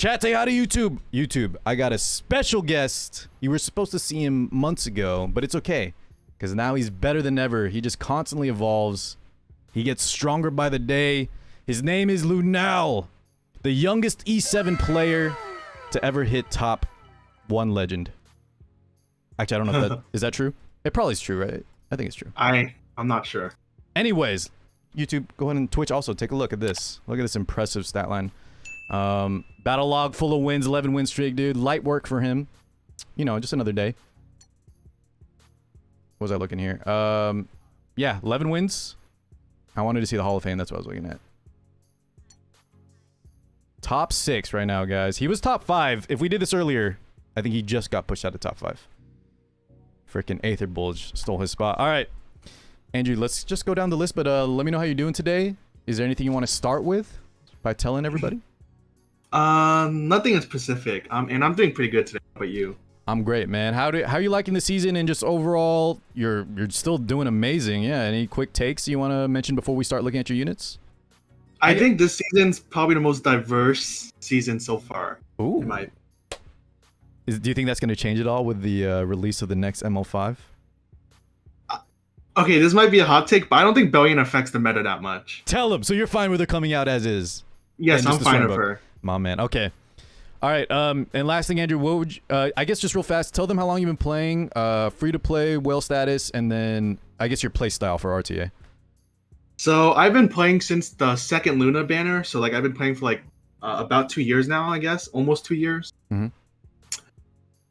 Chat, say hi to YouTube. YouTube, I got a special guest. You were supposed to see him months ago, but it's okay. Because now he's better than ever. He just constantly evolves. He gets stronger by the day. His name is Lunale, the youngest E7 player to ever hit top 1 legend. Actually, I don't know if that... is that true? It probably is true, right? I think it's true. I'm not sure. Anyways, YouTube, go ahead and Twitch also. Take a look at this. Look at this impressive stat line. Battle log full of wins, 11 win streak, dude. Light work for him. You know, just another day. What was I looking here? Yeah, 11 wins. I wanted to see the Hall of Fame. That's what I was looking at. Top 6 right now, guys. He was top 5. If we did this earlier, I think he just got pushed out of top 5. Freaking Aether Bulge stole his spot. All right, Andrew, let's just go down the list, but let me know how you're doing today. Is there anything you want to start with by telling everybody? Nothing in specific. And I'm doing pretty good today. How about you? I'm great, man. How are you liking the season and just overall? You're still doing amazing. Yeah. Any quick takes you want to mention before we start looking at your units? I think this season's probably the most diverse season so far. Ooh. Do you think that's going to change at all with the release of the next ML5? Okay, this might be a hot take, but I don't think Bellion affects the meta that much. Tell him. So you're fine with her coming out as is? Yes, I'm fine with her. My man. Okay. All right. And last thing, Andrew, what would you, I guess just real fast, tell them how long you've been playing, free to play, whale status, and then I guess your play style for RTA. So I've been playing since the second Luna banner. So like I've been playing for like about 2 years now, I guess, almost 2 years. Mm-hmm.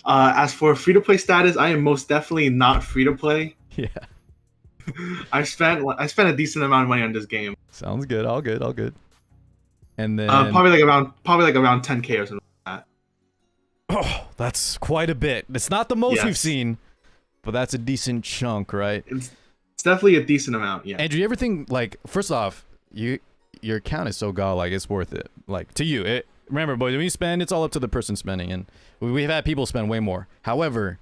As for free to play status, I am most definitely not free to play. Yeah. I spent a decent amount of money on this game. Sounds good. All good. All good. And then probably like around 10K or something like that. Oh, that's quite a bit. It's not the most we've seen, but that's a decent chunk, right? It's definitely a decent amount. Yeah. Andrew, you ever think, like, first off, your account is so godlike, it's worth it. Like, to you, remember, boys, when you spend, it's all up to the person spending, and we've had people spend way more. However,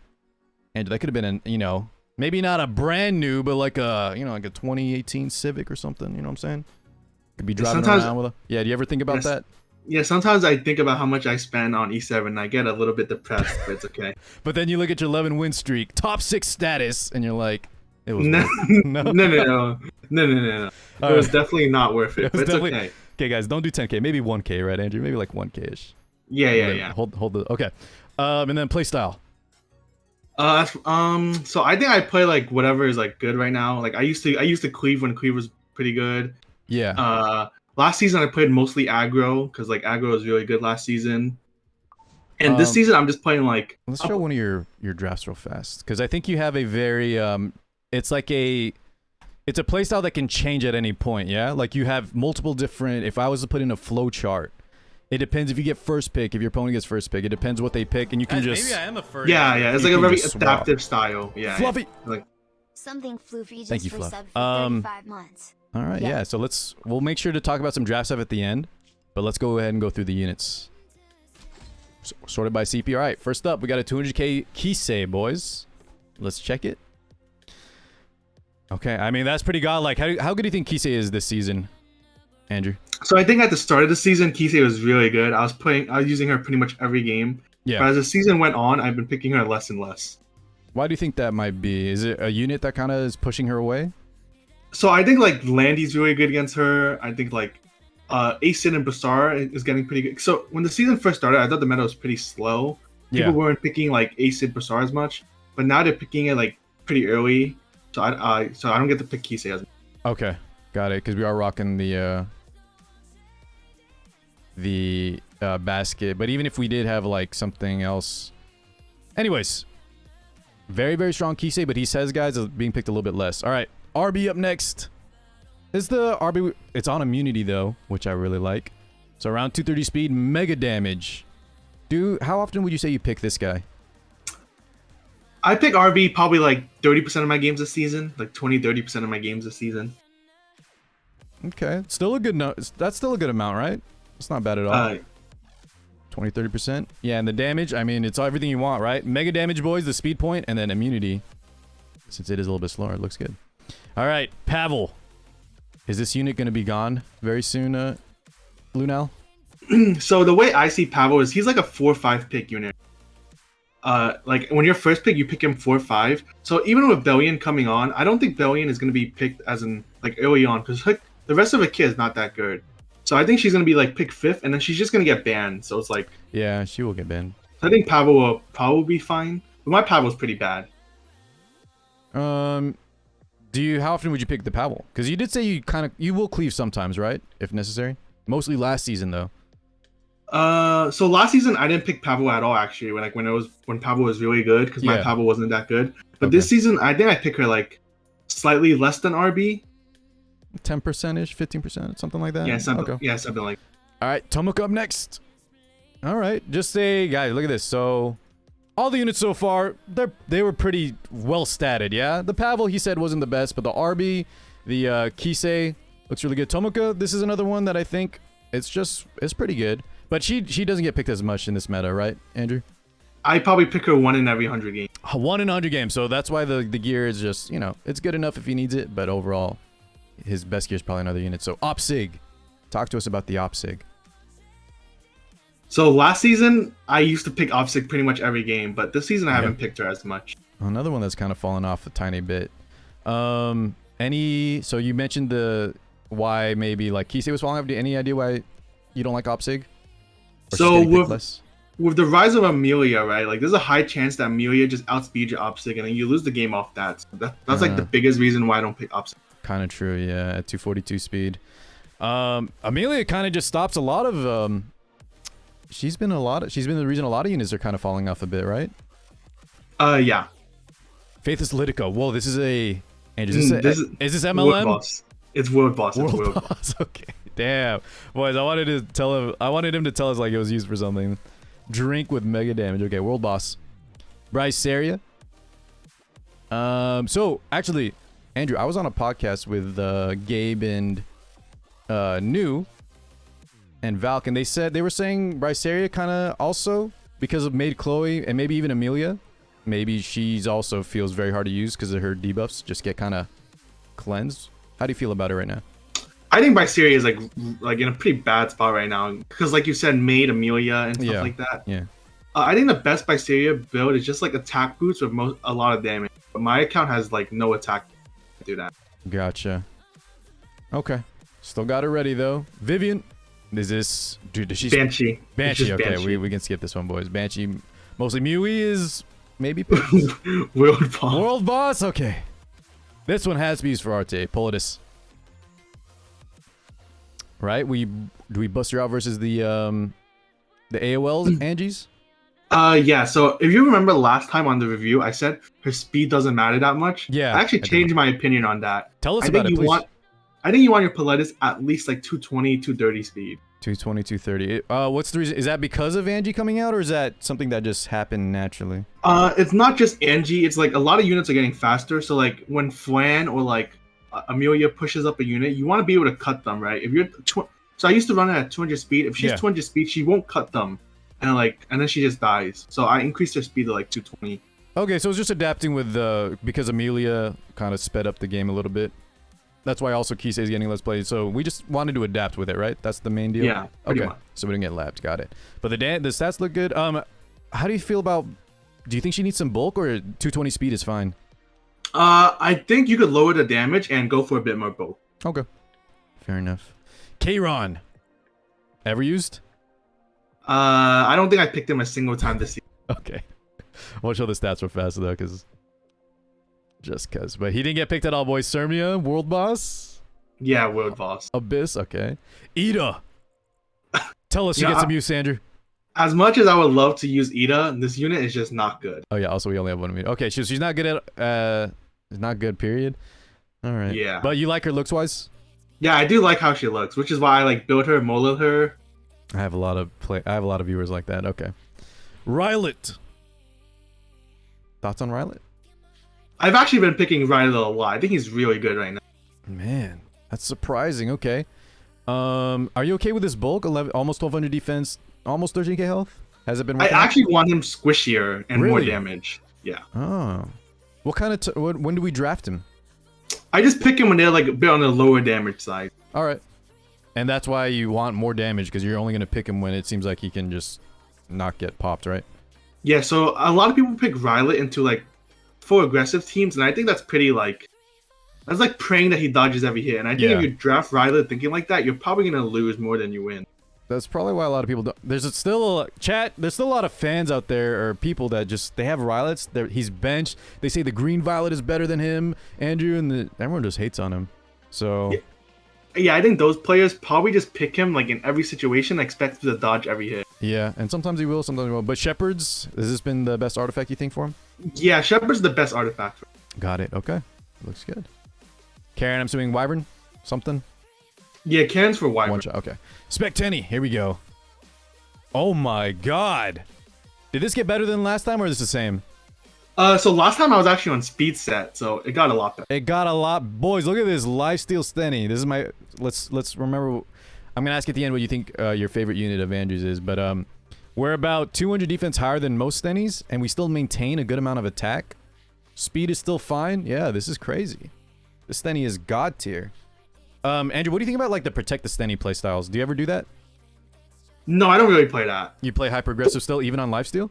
Andrew, that could have been you know, maybe not a brand new, but like a, you know, like a 2018 Civic or something. You know what I'm saying? Could be driving around with a. Yeah. Do you ever think about that? Yeah. Sometimes I think about how much I spend on E7, and I get a little bit depressed, but it's okay. But then you look at your 11 win streak, top 6 status, and you're like, it was no. It was definitely not worth it. But it's okay. Okay, guys, don't do 10K. Maybe 1K, right, Andrew? Maybe like 1K-ish. Yeah. Hold the. Okay. And then play style. So I think I play like whatever is like good right now. Like I used to cleave when cleave was pretty good. Yeah. Last season I played mostly aggro because like aggro was really good last season. And this season I'm just playing like. Let's show one of your drafts real fast because I think you have a very it's like it's a playstyle that can change at any point. Yeah, like you have multiple different. If I was to put in a flow chart. It depends if you get first pick, if your opponent gets first pick. It depends what they pick, and you can just... Maybe I am a first. Yeah. It's like a very adaptive style. Yeah. Fluffy! Like... Something floofy just Thank you, for Fluff. sub for 35 months. All right, yeah. So we'll make sure to talk about some draft stuff at the end, but let's go ahead and go through the units. Sorted by CP. All right, first up, we got a 200k Kisei, boys. Let's check it. Okay, I mean, that's pretty godlike. How good do you think Kisei is this season, Andrew? So I think at the start of the season, Kisei was really good. I was using her pretty much every game. Yeah. But as the season went on, I've been picking her less and less. Why do you think that might be? Is it a unit that kind of is pushing her away? So I think like Landy's really good against her. I think like Cidd and Bassar is getting pretty good. So when the season first started, I thought the meta was pretty slow. People weren't picking like Cidd, Bassar as much, but now they're picking it like pretty early. So I don't get to pick Kisei as much. Okay, got it. Because we are rocking the basket, but even if we did have like something else, anyways, very very strong Kisei, but he says guys is being picked a little bit less. All right, RB up next. Is the RB? It's on immunity though, which I really like. So around 230 speed, mega damage. How often would you say you pick this guy? I pick RB probably like 30% of my games this season, like 20-30% of my games this season. Okay, still a good that's still a good amount, right? It's not bad at all. 20-30%. Yeah, and the damage, I mean, it's everything you want, right? Mega damage, boys, the speed point, and then immunity. Since it is a little bit slower, it looks good. All right, Pavel. Is this unit going to be gone very soon, Lunale? So the way I see Pavel is he's like a 4-5 pick unit. Like when you're first pick, you pick him 4-5. So even with Bellion coming on, I don't think Bellion is gonna be picked as in like early on because the rest of the kit is not that good. So I think she's gonna be like pick 5th, and then she's just gonna get banned. So it's like yeah, she will get banned. I think Pavel will probably be fine, but my Pavel's pretty bad. How often would you pick the Pavel? Because you did say you will cleave sometimes, right? If necessary. Mostly last season though. So last season I didn't pick Pavel at all actually. When Pavel was really good because my Pavel wasn't that good. But this season I think I pick her like slightly less than RB. 10%ish, 15%, something like that. Yeah, something like. All right, Tomoka up next. All right, just say, guys, look at this. So, all the units so far, they were pretty well statted. Yeah, the Pavel he said wasn't the best, but the RB, the Kisei looks really good. Tomoka, this is another one that I think it's pretty good. But she doesn't get picked as much in this meta, right, Andrew? I probably pick her 1 in every 100 games. 1 in 100 games, so that's why the gear is just, it's good enough if he needs it, but overall, his best gear is probably another unit. So Opsig, talk to us about the Opsig. So last season, I used to pick Opsig pretty much every game, but this season I haven't picked her as much. Another one that's kind of fallen off a tiny bit. So you mentioned why maybe like Kisei was falling off. Any idea why you don't like Opsig? So with the rise of Amelia, right? Like there's a high chance that Amelia just outspeeds your Opsig and then you lose the game off that. So that's like the biggest reason why I don't pick Opsig. Kind of true, yeah. At 242 speed, Amelia kind of just stops a lot of. She's been the reason a lot of units are kind of falling off a bit, right? Yeah. Faithless Litico. Whoa, this is a. Is this MLM? World Boss. It's World Boss. World Boss. Okay. Damn, boys. I wanted him to tell us like it was used for something. Drink with mega damage. Okay, World Boss. Bryceria. So actually, Andrew, I was on a podcast with Gabe and New and Valk, and they were saying Bryceria kind of also because of Maid Chloe and maybe even Amelia. Maybe she's also feels very hard to use because of her debuffs just get kind of cleansed. How do you feel about it right now? I think Bryceria is like in a pretty bad spot right now because, like you said, Maid, Amelia, and stuff like that. Yeah. I think the best Bryceria build is just like attack boots with a lot of damage. But my account has like no attack to do that. Gotcha. Okay. Still got her ready though. Vivian. Is she Banshee? Banshee. Okay, Banshee. We can skip this one, boys. Banshee. Mostly Mewy is maybe World Boss. World Boss. Okay. This one has to be used for RTA. Politis. Right? Do we bust her out versus the AOLs, Angie's? Yeah. So if you remember last time on the review, I said her speed doesn't matter that much. Yeah. I actually changed my opinion on that. Tell us about it, please. I think you want your Politis at least like 220, 230 speed. 220, 230. What's the reason? Is that because of Angie coming out, or is that something that just happened naturally? It's not just Angie. It's like a lot of units are getting faster. So like when Flan or like Amelia pushes up a unit, you want to be able to cut them, right? If you're so I used to run it at 200 speed. If she's 200 speed, she won't cut them, and then she just dies. So I increased her speed to like 220. Okay, so it's just adapting with because Amelia kind of sped up the game a little bit. That's why also Kisei is getting less play. So we just wanted to adapt with it, right? That's the main deal. Yeah. Okay. Much. So we didn't get lapped. Got it. But the stats look good. How do you feel about? Do you think she needs some bulk, or 220 speed is fine? I think you could lower the damage and go for a bit more bulk. Okay. Fair enough. Kayron. Ever used? I don't think I picked him a single time this season. Okay. We'll show the stats real fast though, because. Just cause, but he didn't get picked at all, boys. Sermia, World Boss. Yeah, World Boss. Abyss, okay. Ida. Tell us you get some use, Andrew. As much as I would love to use Ida, this unit is just not good. Oh yeah, also we only have one meter. Okay, she's not good at not good. Period. All right. Yeah. But you like her looks wise? Yeah, I do like how she looks, which is why I like built her, molded her. I have a lot of viewers like that. Okay. Rylet. Thoughts on Rylet? I've actually been picking Rylet a lot. I think he's really good right now. Man, that's surprising. Okay. Are you okay with this bulk? 11, almost 1200 defense, almost 13k health? Has it been? I actually want him squishier and more damage. Yeah. Oh. What kind of? When do we draft him? I just pick him when they're like a bit on the lower damage side. All right. And that's why you want more damage, because you're only going to pick him when it seems like he can just not get popped, right? Yeah, so a lot of people pick Violet into like for aggressive teams, and I think that's pretty like that's like praying that he dodges every hit. And I think if you draft Violet thinking like that, you're probably gonna lose more than you win. That's probably why a lot of people don't. There's still a lot of fans out there or people that just they have Violets. He's benched. They say the green Violet is better than him, Andrew, and everyone just hates on him. So. Yeah, I think those players probably just pick him like in every situation, expect him to dodge every hit. Yeah, and sometimes he will, sometimes he won't. But Shepherds, has this been the best artifact you think for him? Yeah, Shepard's the best artifact. Got it. Okay, looks good. Karen, I'm assuming Wyvern, something. Yeah, Karen's for Wyvern. One shot. Okay. Spectenny, here we go. Oh my God! Did this get better than last time, or is this the same? So last time I was actually on speed set, so it got a lot better. It got a lot. Boys, look at this lifesteal Stenny. This is my. Let's remember. I'm gonna ask at the end what you think your favorite unit of Andrews is, but we're about 200 defense higher than most Stennies, and we still maintain a good amount of attack. Speed is still fine. Yeah, this is crazy. This Stenny is god tier. Andrew, what do you think about like the protect the Stenny playstyles? Do you ever do that? No, I don't really play that. You play hyper aggressive still, even on lifesteal?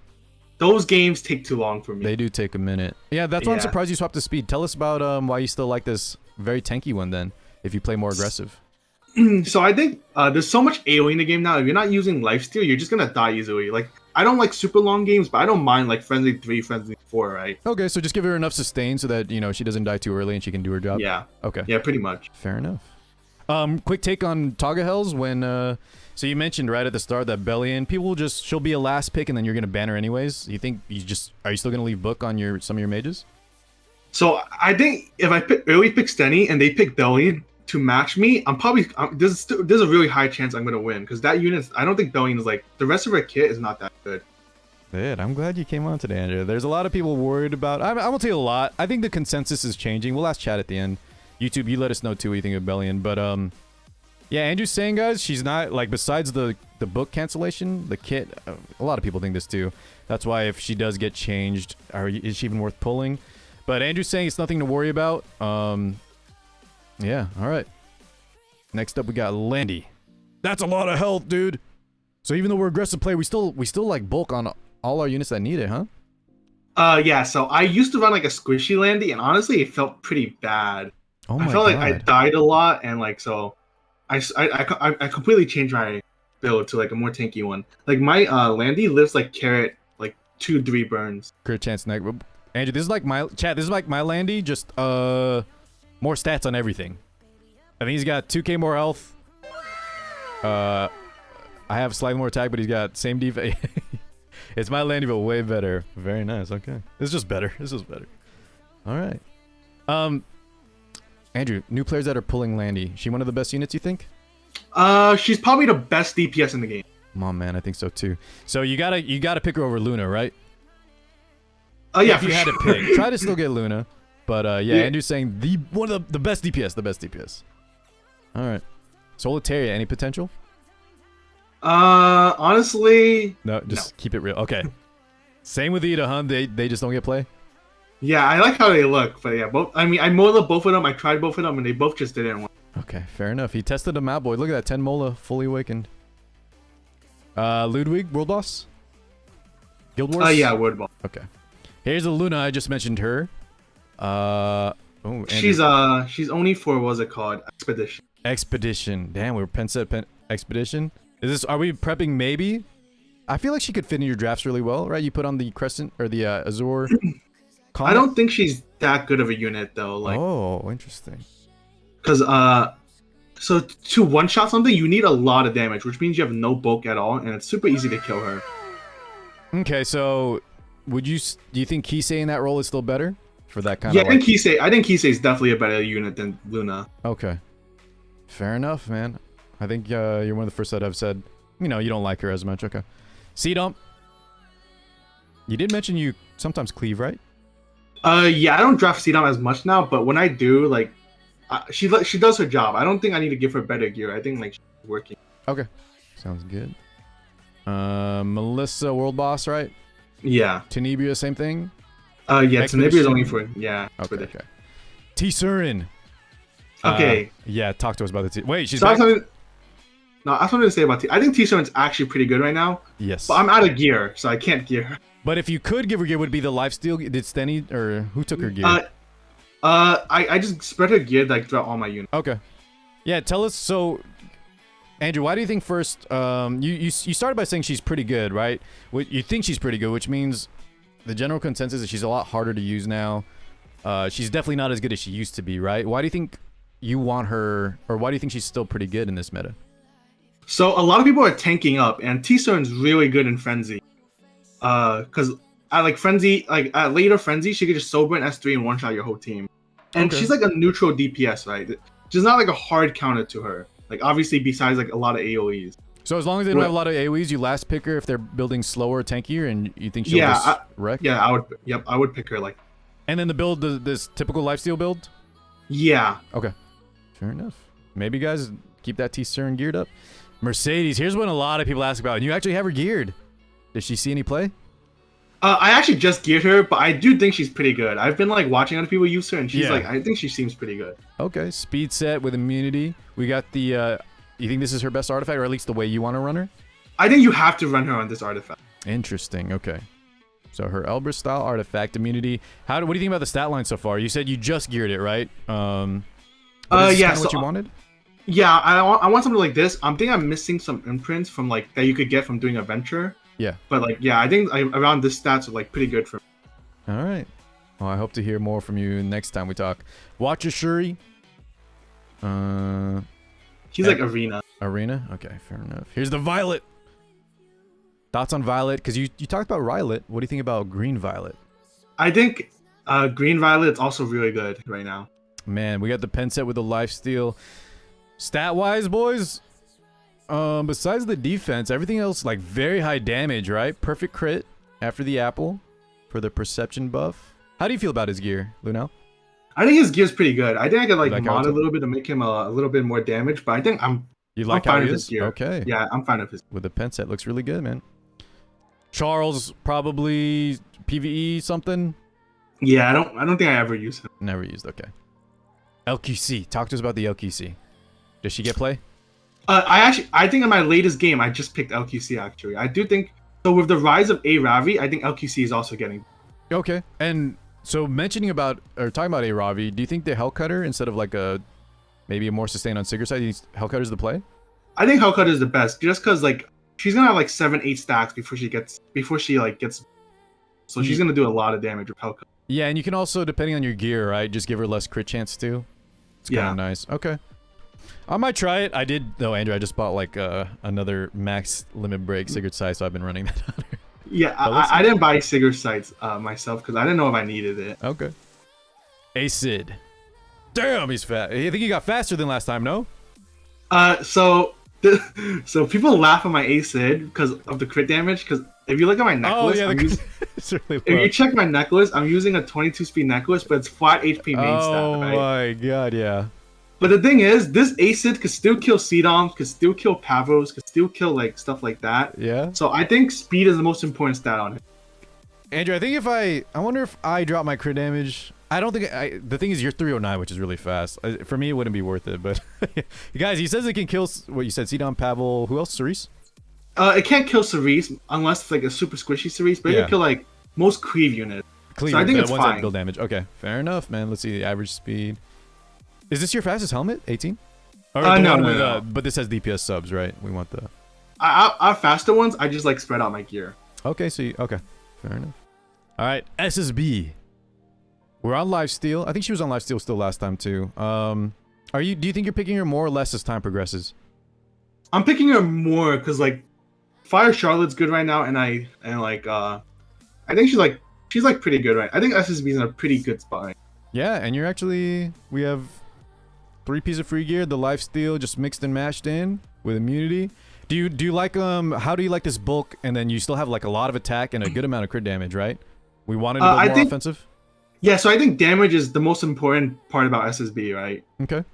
Those games take too long for me. They do take a minute. Yeah, that's why I'm surprised you swapped to speed. Tell us about why you still like this very tanky one then, if you play more aggressive. So I think there's so much AoE in the game now. If you're not using lifesteal, you're just gonna die easily. Like I don't like super long games, but I don't mind like Frenzy 3, Frenzy 4, right? Okay, so just give her enough sustain so that, you know, she doesn't die too early and she can do her job? Yeah. Okay. Yeah, pretty much. Fair enough. Quick take on Tagahells when, so you mentioned right at the start that Bellion, she'll be a last pick and then you're going to ban her anyways. You think are you still going to leave Book on some of your mages? So I think if I early pick Stenny and they pick Bellion to match me, there's a really high chance I'm going to win because that unit, I don't think Bellion is like, the rest of her kit is not that good. Good. I'm glad you came on today, Andrew. There's a lot of people worried about, I won't tell you a lot. I think the consensus is changing. We'll ask chat at the end. YouTube, you let us know too what you think of Bellion, but yeah, Andrew's saying, guys, she's not like besides the book cancellation, the kit. A lot of people think this too. That's why if she does get changed, is she even worth pulling? But Andrew's saying it's nothing to worry about. Yeah, all right. Next up, we got Landy. That's a lot of health, dude. So even though we're aggressive player, we still like bulk on all our units that need it, huh? Yeah. So I used to run like a squishy Landy, and honestly, it felt pretty bad. Oh my I felt God. like I died a lot, and like so, I completely changed my build to like a more tanky one. Like my Landy lives like carrot like 2-3 burns. Crit chance neck. Andrew, this is like my chat. This is like my Landy, just more stats on everything. I think he's got 2k more health. I have slightly more attack, but he's got same defense. It's my Landy, but way better. Very nice. Okay, it's just better. This is better. All right. Andrew, new players that are pulling Landy. She one of the best units, you think? She's probably the best DPS in the game. Come on, man. I think so too. So you gotta pick her over Luna, right? Oh yeah, if you had to pick, try to still get Luna. But yeah, Andrew's saying one of the best DPS, the best DPS. All right. Solitaria, any potential? Honestly, no. Keep it real. Okay. Same with Ida, huh? They just don't get play. Yeah, I like how they look, but yeah, both. I mean, I mola both of them. I tried both of them, and they both just didn't work. Okay, fair enough. He tested them out, boy. Look at that, 10 mola, fully awakened. Ludwig, World Boss? Guild Wars? Yeah, World Boss. Okay. Here's a Luna. I just mentioned her. She's only for what's it called? Expedition. Expedition. Damn, we're Expedition. Are we prepping maybe? I feel like she could fit in your drafts really well, right? You put on the Crescent or the Azure. I don't think she's that good of a unit though. Like, oh, interesting. Because so to one-shot something, you need a lot of damage, which means you have no bulk at all, and it's super easy to kill her. Okay, so do you think Kisei in that role is still better for that kind of? Yeah, I think Kisei is definitely a better unit than Luna. Okay, fair enough, man. I think you're one of the first that I've said, you know, you don't like her as much. Okay, C-Dump. You did mention you sometimes cleave, right? Yeah, I don't draft C-Dump as much now, but when I do, like, she does her job. I don't think I need to give her better gear. I think like she's working. Okay, sounds good. Melissa, World Boss, right? Yeah. Tenebria, same thing. Yeah, Tenebria is only for Okay. T. Surin. Okay. Yeah, talk to us about the T. Wait, she's back. No, that's what I'm gonna say about T. I think T Surin's actually pretty good right now. Yes. But I'm out of gear, so I can't gear her. But if you could give her gear, would it be the lifesteal? Did Stenny or who took her gear? I just spread her gear like throughout all my units. Okay. Yeah, tell us. So, Andrew, why do you think first? You started by saying she's pretty good, right? You think she's pretty good, which means the general consensus is she's a lot harder to use now. She's definitely not as good as she used to be, right? Why do you think you want her, or why do you think she's still pretty good in this meta? So a lot of people are tanking up, and T Surin's really good in Frenzy. Because at like Frenzy, like at later Frenzy, she could just sober in S3 and one-shot your whole team. And she's like a neutral DPS, right? She's not like a hard counter to her. Like obviously besides like a lot of AoEs. So as long as they don't have a lot of AoEs, you last pick her if they're building slower, tankier, and you think she'll just wreck? Yeah, I would. Yep, I would pick her like. And then the build, this typical lifesteal build? Yeah. Okay. Fair enough. Maybe guys keep that T Surin geared up. Mercedes, here's what a lot of people ask about. And you actually have her geared. Does she see any play? I actually just geared her, but I do think she's pretty good. I've been like watching other people use her, and she's like, I think she seems pretty good. Okay, speed set with immunity. We got the. You think this is her best artifact, or at least the way you want to run her? I think you have to run her on this artifact. Interesting. Okay. So her Elber style artifact immunity. What do you think about the stat line so far? You said you just geared it, right? Yeah. So, what you wanted? Yeah, I want something like this. I'm thinking I'm missing some imprints from like that you could get from doing a venture. Yeah. But like, yeah, I think around this stats are like pretty good for me. All right. Well, I hope to hear more from you next time we talk. Watcher Shuri. She's like Arena. Arena? Okay, fair enough. Here's the Violet. Thoughts on Violet? Because you talked about Violet. What do you think about Green Violet? I think Green Violet is also really good right now. Man, we got the pen set with the lifesteal. Stat-wise, boys, besides the defense, everything else, like, very high damage, right? Perfect crit after the apple for the perception buff. How do you feel about his gear, Lunale? I think his gear's pretty good. I think I could, like mod a little bit to make him a little bit more damage, but I think I'm fine with his gear. Okay. Yeah, I'm fine with his. With the pen set, looks really good, man. Charles, probably PvE something? Yeah, I don't think I ever used him. Never used, okay. LQC, talk to us about the LQC. Does she get play? I think in my latest game, I just picked LQC, actually. I do think, so with the rise of A Ravi, I think LQC is also getting. Okay, and so talking about A Ravi, do you think the Hellcutter, instead of like maybe a more sustained on Sigurd side, do you think Hellcutter's the play? I think Hellcutter is the best, just because like, she's gonna have like 7-8 stacks before she gets, so she's gonna do a lot of damage with Hellcutter. Yeah, and you can also, depending on your gear, right, just give her less crit chance too. It's kind of nice. Okay. I might try it. I did, though, Andrew. I just bought like another max limit break Sigurd size, so I've been running that on her. Yeah, I didn't buy Sigurd sights myself because I didn't know if I needed it. Okay. Cidd. Damn, he's fat. I think he got faster than last time, no? So people laugh at my Cidd because of the crit damage. Because if you look at my necklace, if you check my necklace, I'm using a 22 speed necklace, but it's flat HP main stat. Oh right? my god, yeah. But the thing is, this Cidd could still kill Cidd, could still kill Pavos, could still kill like stuff like that. Yeah. So I think speed is the most important stat on him. Andrew, I think if I wonder if I drop my crit damage. I don't think the thing is you're 309, which is really fast. For me, it wouldn't be worth it. But guys, he says it can kill what you said, Cidd, Pavel. Who else? Cerise? It can't kill Cerise unless it's like a super squishy Cerise, but it can kill like most cleave units. Cleave, so I think it's ones fine. That build damage. Okay, fair enough, man. Let's see the average speed. Is this your fastest helmet? 18? Or no. But this has DPS subs, right? We want the. Our faster ones, I just like spread out my gear. Okay, so okay, fair enough. All right, SSB. We're on lifesteal. I think she was on lifesteal still last time too. Do you think you're picking her more or less as time progresses? I'm picking her more because like Fire Charlotte's good right now, and I think she's like pretty good right. I think SSB's in a pretty good spot. Right? Yeah, and we have 3 pieces of free gear, the lifesteal just mixed and mashed in with immunity. Do you like how do you like this bulk, and then you still have like a lot of attack and a good amount of crit damage, right? We wanted to be more offensive. Yeah, so I think damage is the most important part about SSB, right? Okay.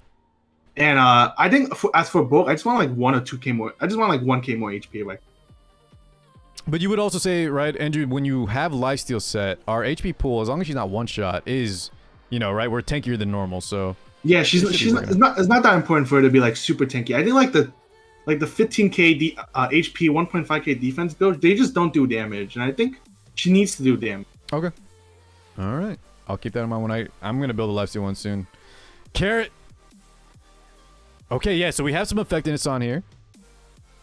And I think as for bulk, I just want like 1 or 2k more. I just want like 1k more HP. Like. But you would also say, right, Andrew, when you have lifesteal set, our HP pool, as long as she's not one shot, is, right, we're tankier than normal. So yeah, it's not that important for her to be like super tanky. I think like the like the 15k HP, 1.5k defense build, they just don't do damage, and I think she needs to do damage. Okay. All right. I'll keep that in mind when I'm gonna build a lifesteal one soon. Carrot. Okay, yeah. So we have some effectiveness on here.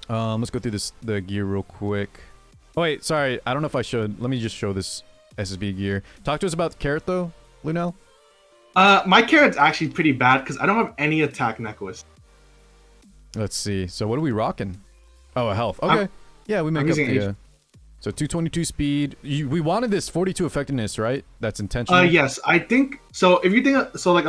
Let's go through the gear real quick. Oh wait, sorry. I don't know if I should. Let me just show this SSB gear. Talk to us about the carrot though, Lunale. My carrot's actually pretty bad because I don't have any attack necklace. Let's see. So what are we rocking? Oh, a health. Okay. Yeah, we make up the. So 222 speed. We wanted this 42 effectiveness, right? That's intentional. Yes, I think so. If you think so, like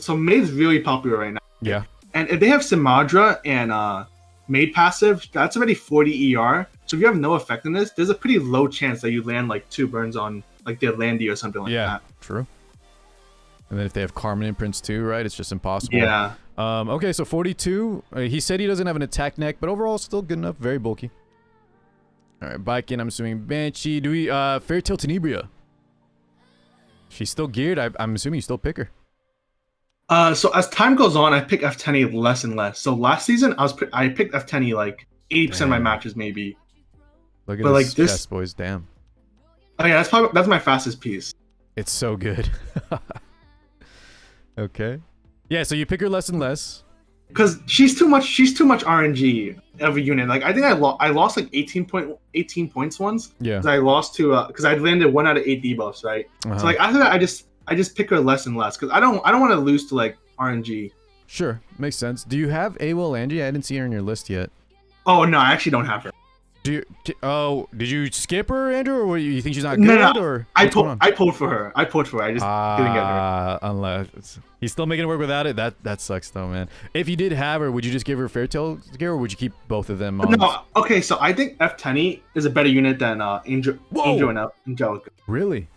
Maid's really popular right now. Yeah. And if they have Simadra and Maid passive, that's already 40 ER. So if you have no effectiveness, there's a pretty low chance that you land like 2 burns on like their Landy or something like that. Yeah, true. And then if they have Carmen imprints too, right? It's just impossible. Yeah. Okay, so 42. He said he doesn't have an attack neck, but overall still good enough. Very bulky. All right, Biking, I'm assuming Banshee. Do we, Fairytale Tenebria? She's still geared. I'm assuming you still pick her. So as time goes on, I pick F10 less and less. So last season, I picked F10 like 80% of my matches, maybe. Look at this chest, boys. Damn. Oh yeah, that's my fastest piece. It's so good. Okay. Yeah, so you pick her less and less. Because she's too much RNG every unit. Like I think I lost like 18 points once. Yeah. Because I lost to because I landed 1 out of 8 debuffs, right? So like after that, I just pick her less and less because I don't want to lose to like RNG. Sure, makes sense. Do you have AWOL Landy? I didn't see her on your list yet. Oh no, I actually don't have her. Did you skip her, Andrew, or you think she's not good? No. Or I pulled for her. I just didn't get her. Unless he's still making it work without it. That sucks though, man. If you did have her, would you just give her Fairytale gear, or would you keep both of them on? No. Okay, so I think F10 is a better unit than Angel and Angelica. Really?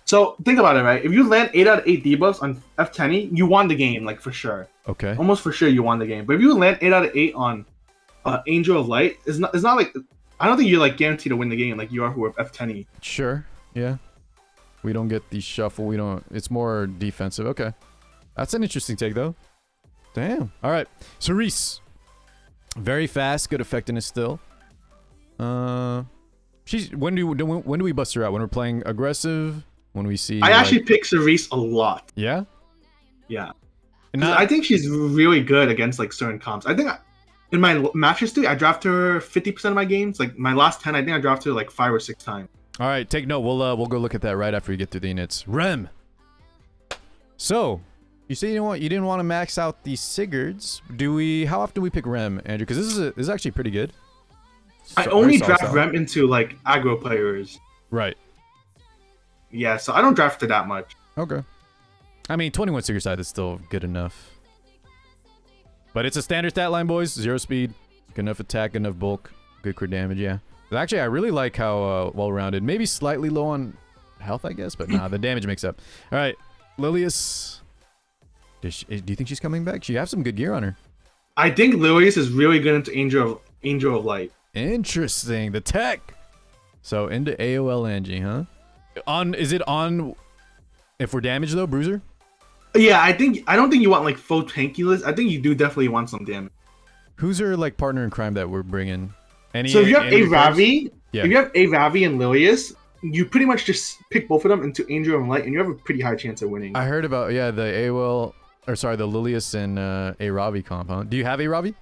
So think about it, right? If you land 8 out of 8 debuffs on F10, you won the game, like for sure. Okay. Almost for sure you won the game. But if you land 8 out of 8 on Angel of Light, it's not like I don't think you're like guaranteed to win the game like you are with F10. Sure. Yeah. We don't get the shuffle. We don't. It's more defensive. Okay. That's an interesting take though. Damn. All right. Cerise. Very fast. Good effectiveness still. She's when do we bust her out? When we're playing aggressive? When we see I actually pick Cerise a lot. Yeah? Yeah. I think she's really good against like certain comps. I think in my matches too, I draft her 50% of my games. Like my last 10, I think I drafted her like 5 or 6 times. All right, take note. We'll go look at that right after we get through the units. Rem. So, you say you didn't want to max out the Sigurds. How often do we pick Rem, Andrew? Because this is actually pretty good. I only draft Rem into like aggro players. Right. Yeah, so I don't draft her that much. Okay. I mean, 21 Sigurd side is still good enough. But it's a standard stat line, boys. 0 speed, good enough attack, good enough bulk, good crit damage, yeah. Actually, I really like how well-rounded. Maybe slightly low on health, I guess, but nah, the damage makes up. All right, Lilius. Do you think she's coming back? She has some good gear on her. I think Lilius is really good into Angel of Light. Interesting. The tech. So into AOL Angie, huh? Is it on if we're damaged though, Bruiser? Yeah, I don't think you want like full tanky list. I think you do definitely want some damage. Who's her like partner in crime that we're bringing? So if you have Ravi and Lilius, you pretty much just pick both of them into Angel of Light, and you have a pretty high chance of winning. I heard about the AOL, or sorry, the Lilius and a Ravi comp. Huh? Do you have a Ravi?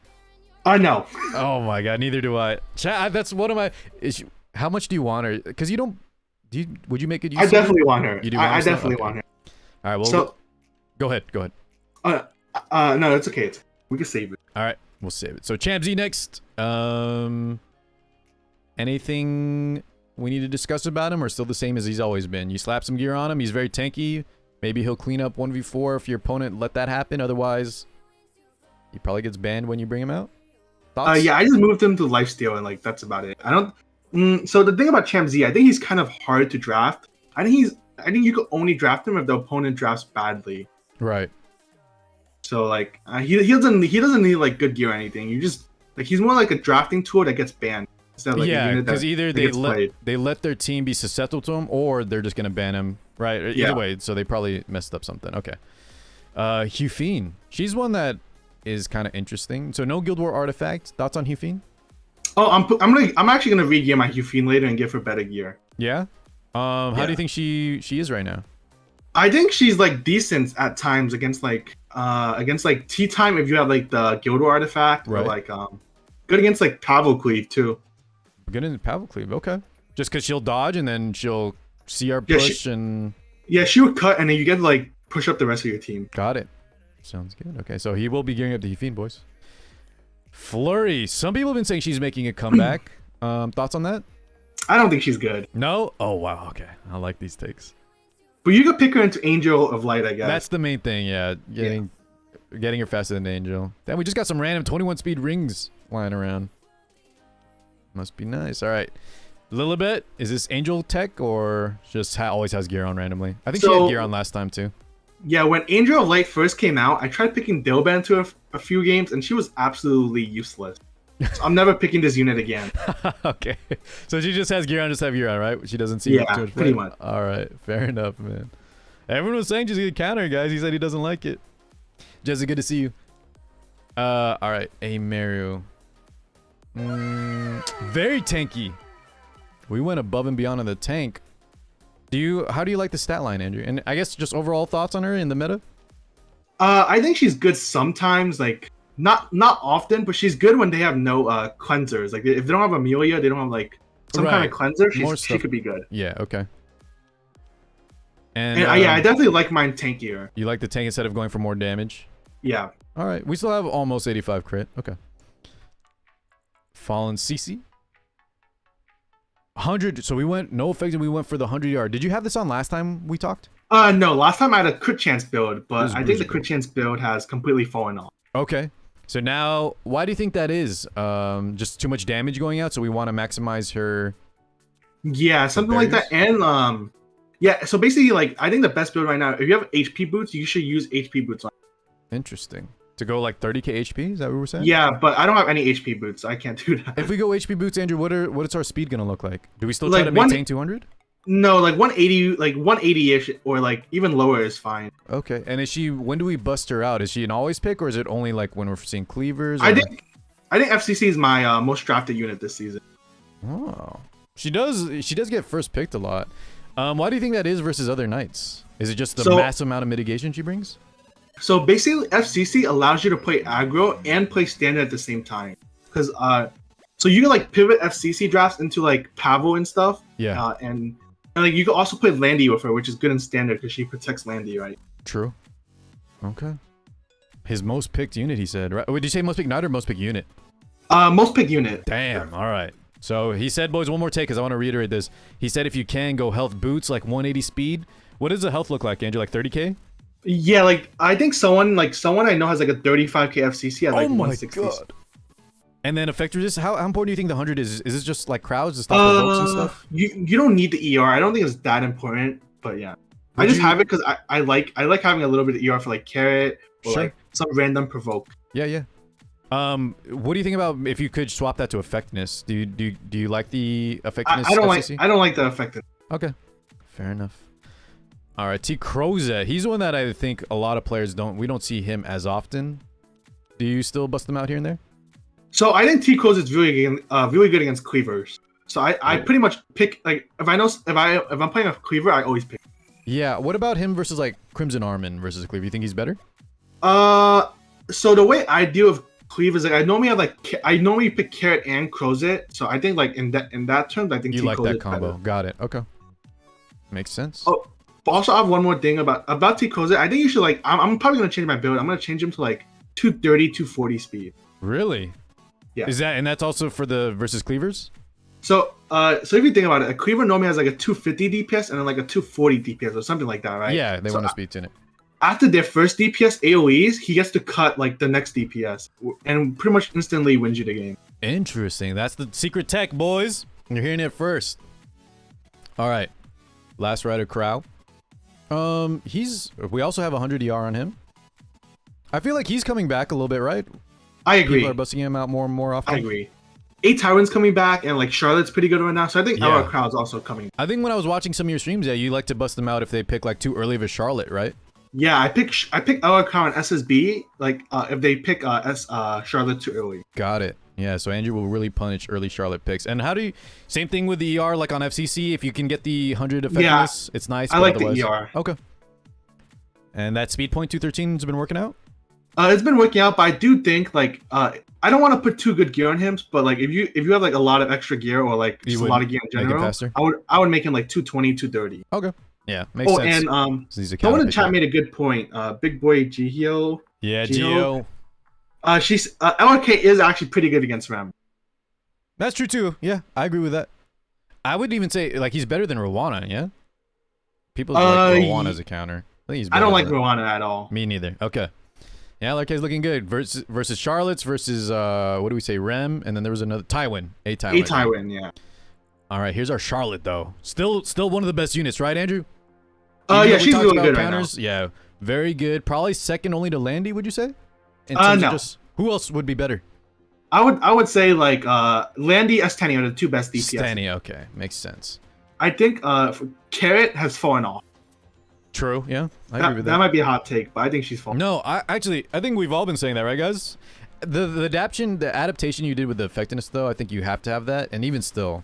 No. Oh my god, neither do I. That's one of my. How much do you want her? Because you don't. Would you make it? I definitely want her. You do. I definitely want her. All right. Well, so go ahead. No, it's okay. We can save it. All right, we'll save it. So Champ Z next. Anything we need to discuss about him, or still the same as he's always been? You slap some gear on him. He's very tanky. Maybe he'll clean up 1v4 if your opponent let that happen. Otherwise, he probably gets banned when you bring him out. Thoughts? Yeah, I just moved him to lifesteal, and like that's about it. I don't. So the thing about Champ Z, I think he's kind of hard to draft. I think you could only draft him if the opponent drafts badly. Right. So like he doesn't need like good gear or anything. You just like he's more like a drafting tool that gets banned. Like yeah, because either they let their team be susceptible to him, or they're just gonna ban him. Right. Either way, so they probably messed up something. Okay. Hufine. She's one that is kind of interesting. So no Guild War artifact. Thoughts on Hufine? Oh, I'm actually gonna re-gear my Hufine later and give her better gear. Yeah. How do you think she is right now? I think she's like decent at times against like tea time if you have like the Guild War artifact, or like good against like Pavel Cleave too. Good in Pavel Cleave, okay. Just because she'll dodge and then she'll CR push and... Yeah, she would cut and then you get to like push up the rest of your team. Got it. Sounds good. Okay, so he will be gearing up the Hufine, boys. Flurry. Some people have been saying she's making a comeback. Thoughts on that? I don't think she's good. No? Oh, wow. Okay. I like these takes. But you could pick her into Angel of Light, I guess. That's the main thing, yeah. Getting her faster than Angel. Then we just got some random 21 speed rings flying around. Must be nice. All right. Lilibet, is this Angel tech or just always has gear on randomly? I think she had gear on last time too. Yeah, when Angel of Light first came out, I tried picking Dilban to a few games, and she was absolutely useless. So I'm never picking this unit again. Okay. So she just has gear on, just have gear on, right? She doesn't see too much pretty much. All right. Fair enough, man. Everyone was saying she's going to counter, guys. He said he doesn't like it. Jesse, good to see you. All right. A Mario. Very tanky. We went above and beyond on the tank. How do you like the stat line, Andrew? And I guess just overall thoughts on her in the meta? I think she's good sometimes, like not often, but she's good when they have no cleansers. Like if they don't have Amelia, they don't have like some kind of cleanser, she could be good. Yeah, okay. And yeah, I definitely like mine tankier. You like the tank instead of going for more damage? Yeah. All right, we still have almost 85 crit. Okay. Fallen CC. 100. So we went no effect and we went for the 100 yard. Did you have this on last time we talked? No. Last time I had a crit chance build, but I think the crit chance build has completely fallen off. Okay. So now, why do you think that is? Just too much damage going out, so we want to maximize her. Yeah, something like that. And yeah. So basically, like I think the best build right now, if you have HP boots, you should use HP boots on. Interesting. To go like 30k HP, is that what we're saying? Yeah, but I don't have any HP boots. I can't do that. If we go HP boots, Andrew, what is our speed gonna look like? Do we still try to maintain 200? No, like 180, like 180-ish, or like even lower is fine. Okay. And is she? When do we bust her out? Is she an always pick, or is it only like when we're seeing cleavers? Or... I think FCC is my most drafted unit this season. Oh, she does get first picked a lot. Why do you think that is versus other knights? Is it just the massive amount of mitigation she brings? So basically, FCC allows you to play aggro and play standard at the same time. Because so you can like pivot FCC drafts into like Pavel and stuff. Yeah. And like you can also play Landy with her, which is good in standard because she protects Landy, right? True. Okay. His most picked unit, he said. Right? Would you say most picked knight or most picked unit? Most picked unit. Damn. All right. So he said, boys, one more take because I want to reiterate this. He said if you can go health boots like 180 speed. What does the health look like, Andrew? Like 30k? Yeah, like I think someone I know has like a 35k FCC at like 160. God. And then effect resist. How important do you think the 100 is? Is this just like crowds to stop the ropes and stuff? You don't need the ER. I don't think it's that important, but yeah. I just have it because I like having a little bit of ER for like carrot or like some random provoke. Yeah, yeah. What do you think about if you could swap that to effectiveness? Do you like the effectiveness? I don't like the effectiveness. Okay, fair enough. All right, T Crozet. He's one that I think a lot of players we don't see him as often. Do you still bust them out here and there? So I think T Crozet is really good against cleavers. So I pretty much pick like if I'm playing a cleaver, I always pick. Yeah. What about him versus like Crimson Armin versus a cleaver? You think he's better? So the way I deal with cleavers, like I normally pick carrot and crozet. So I think like in that terms, I think you T like Crozet that combo. better. Got it. Okay. Makes sense. Oh. Also, I have one more thing about T Crozet. I think you should like. I'm probably gonna change my build. I'm gonna change him to like 230, 240 speed. Really? Yeah. And that's also for the versus cleavers? So if you think about it, a cleaver normally has like a 250 DPS and then like a 240 DPS or something like that, right? Yeah, they want to speed in it. After their first DPS AoEs, he gets to cut like the next DPS and pretty much instantly wins you the game. Interesting. That's the secret tech, boys. You're hearing it first. All right. Last Rider Crow. We also have 100 ER on him. I feel like he's coming back a little bit, right? I agree. People are busting him out more and more often. I agree. 8 Tyrant's coming back, and like Charlotte's pretty good right now, so I think our crowd's also coming. I think when I was watching some of your streams, yeah, you like to bust them out if they pick like too early of a Charlotte, right? Yeah, I pick Eloquent and SSB. Like if they pick Charlotte too early. Got it. Yeah, so Andrew will really punish early Charlotte picks. And how do you... Same thing with the ER, like on FCC, if you can get the 100 effectiveness, it's nice. I like the ER. Okay. And that speed point 213 has been working out? It's been working out, but I do think, like, I don't want to put too good gear on him, but, like, if you have, like, a lot of extra gear or, like, just a lot of gear in general, I would make him, like, 220, 230. Okay. Yeah, makes sense. And, someone in the chat made a good point. Big boy Gio. Yeah, Gio. LRK is actually pretty good against Ram. That's true too. Yeah, I agree with that. I would even say like he's better than Rowana. Yeah. People like Rowana as a counter. I don't like Rowana at all. Me neither. Okay. Yeah, LRK is looking good versus Charlotte's versus what do we say, Rem, and then there was another Tywin. A Tywin, yeah. All right, here's our Charlotte though. Still one of the best units, right, Andrew? Yeah, she's really good counters. Right now. Yeah, very good. Probably second only to Landy, would you say? No. Who else would be better? I would say like Landy, Steny are the two best DPS. Steny, okay, makes sense. I think Carrot has fallen off. True, yeah, I agree with that. That might be a hot take, but I think she's fallen. No, I think we've all been saying that, right, guys? The adaptation you did with the effectiveness, though, I think you have to have that, and even still,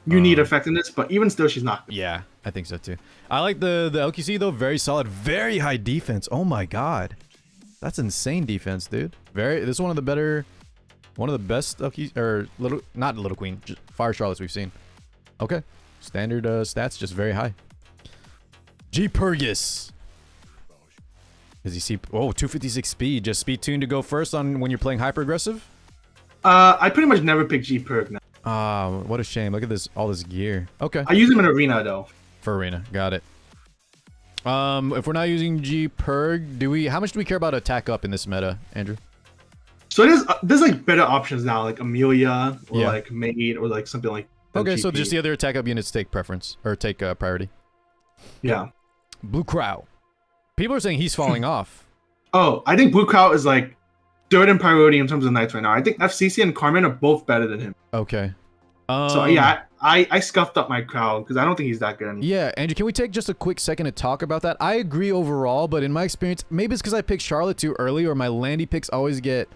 you need effectiveness, but even still, she's not good. Yeah, I think so too. I like the LQC though, very solid, very high defense. Oh my god, that's insane defense, dude. This is one of the best LQC, or not Little Queen, just Fire Charlottes we've seen. Okay, standard stats, just very high. G Purgus. Does he see? Oh, 256 speed. Just speed tuned to go first on when you're playing hyper aggressive. I pretty much never pick G Purg now. Ah, what a shame. Look at this, all this gear. Okay. I use him in arena though. For arena, got it. If we're not using G Purg, how much do we care about attack up in this meta, Andrew? So there's like better options now, like Amelia or like Maid or like something like. Okay, GP. so just the other attack up units take preference or take priority. Yeah. Blue Crow. People are saying he's falling off. Oh, I think Blue Crow is like third in priority in terms of knights right now. I think FCC and Carmen are both better than him. Okay. So yeah, I scuffed up my crowd because I don't think he's that good anymore. Yeah, Andrew, can we take just a quick second to talk about that? I agree overall, but in my experience, maybe it's because I picked Charlotte too early, or my Landy picks always get,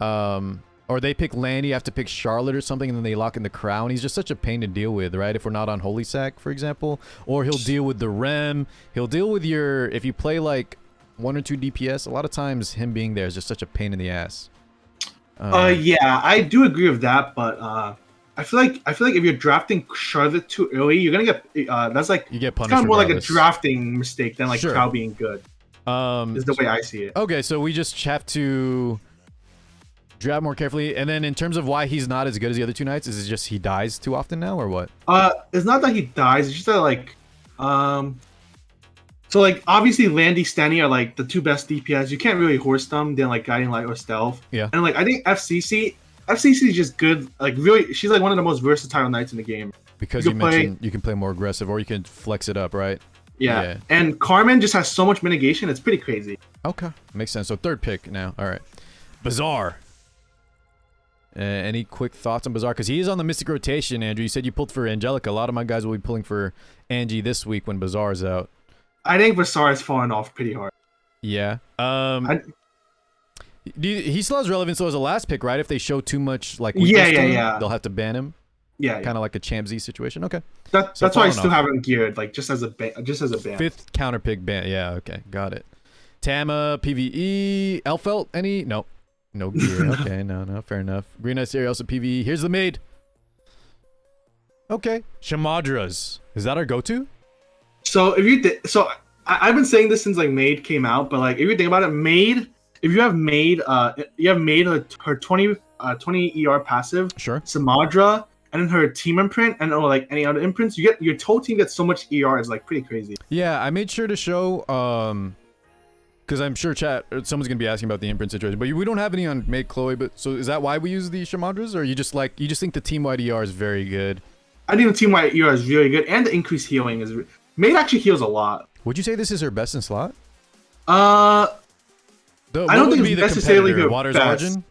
or they pick Landy, have to pick Charlotte or something, and then they lock in the crown. He's just such a pain to deal with, right? If we're not on Holy Sack, for example, or he'll deal with the Rem. He'll deal with if you play like 1 or 2 DPS. A lot of times, him being there is just such a pain in the ass. Yeah, I do agree with that, but I feel like if you're drafting Charlotte too early, you're gonna get that's like you get punished. It's kind of more like a drafting mistake than like Crow being good. Is the way I see it. Okay, so we just have to draft more carefully, and then in terms of why he's not as good as the other two knights, is it just he dies too often now, or what? It's not that he dies. It's just that like so like obviously Landy, Steny are like the two best DPS. You can't really horse them. They're like Guiding Light or Stealth. Yeah. And like I think FCC is just good. Like really, she's like one of the most versatile knights in the game. Because you mentioned you can play more aggressive, or you can flex it up, right? Yeah. And Carmen just has so much mitigation. It's pretty crazy. Okay, makes sense. So third pick now. All right, Bazaar. Any quick thoughts on Bazaar? Because he is on the Mystic rotation, Andrew. You said you pulled for Angelica. A lot of my guys will be pulling for Angie this week when Bazaar is out. I think Bazaar has fallen off pretty hard. Yeah. He still has relevance though as a last pick, right? If they show too much like yeah, they'll have to ban him. Yeah. Kind of like a Champ Z situation. Okay. That's why I still have him geared, like just as a ban. 5th counter pick ban. Yeah. Okay. Got it. Tama PVE. Elfelt. Any? Nope. No gear. Okay, no, fair enough. Green Eyes Area also PvE. Here's the Maid. Okay. Shamadras. Is that our go-to? So I've been saying this since like Maid came out, but like if you think about it, Maid, if you have Maid, her 20 ER passive, sure, Samadra, and then her team imprint, and or like any other imprints, you get your whole team gets so much ER. It's like pretty crazy. Yeah, I made sure to show because I'm sure someone's gonna be asking about the imprint situation, but we don't have any on Maid Chloe. But so is that why we use the Shamadras, or you just think the team wide ER is very good? I think the team wide ER is really good, and the increased healing is. Maid actually heals a lot. Would you say this is her best in slot? I don't think it's necessarily her Water's best. Origin?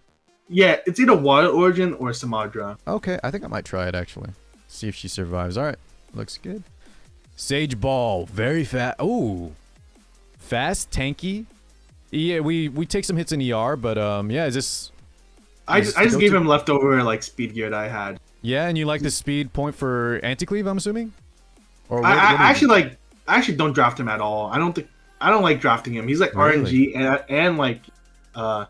Yeah, it's either Water Origin or Samadra. Okay, I think I might try it actually. See if she survives. All right, looks good. Sage Ball, very fat. Ooh, Fast, tanky. Yeah, we take some hits in ER, but yeah, is this... I just gave him leftover like speed gear that I had. Yeah, and you like the speed point for anti-cleave, I'm assuming? Or what, I actually don't draft him at all. I don't like drafting him. He's like Really? RNG and like yeah,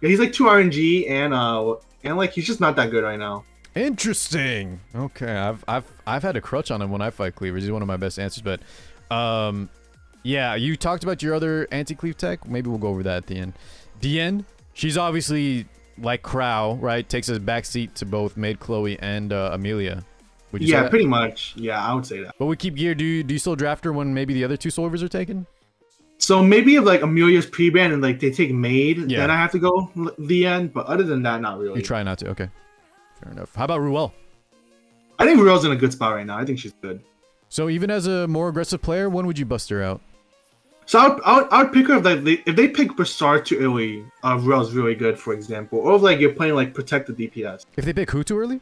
he's like 2 RNG and like he's just not that good right now. Interesting. Okay, I've had a crutch on him when I fight cleavers. He's one of my best answers, but yeah, you talked about your other anti-cleave tech. Maybe we'll go over that at the end. Dien, she's obviously like Crow, right? Takes a backseat to both Maid Chloe and Amelia. Would you say that? Pretty much. Yeah, I would say that. But we keep gear. Do you still draft her when maybe the other two solvers are taken? So maybe if like Amelia's pre-ban and like they take Maid, then I have to go the end. But other than that, not really. You try not to. Okay, fair enough. How about Ruel? I think Ruel's in a good spot right now. I think she's good. So even as a more aggressive player, when would you bust her out? So I would pick her if they pick Bassar too early. Ruel's really good, for example. Or if like you're playing like Protect the DPS. If they pick who too early?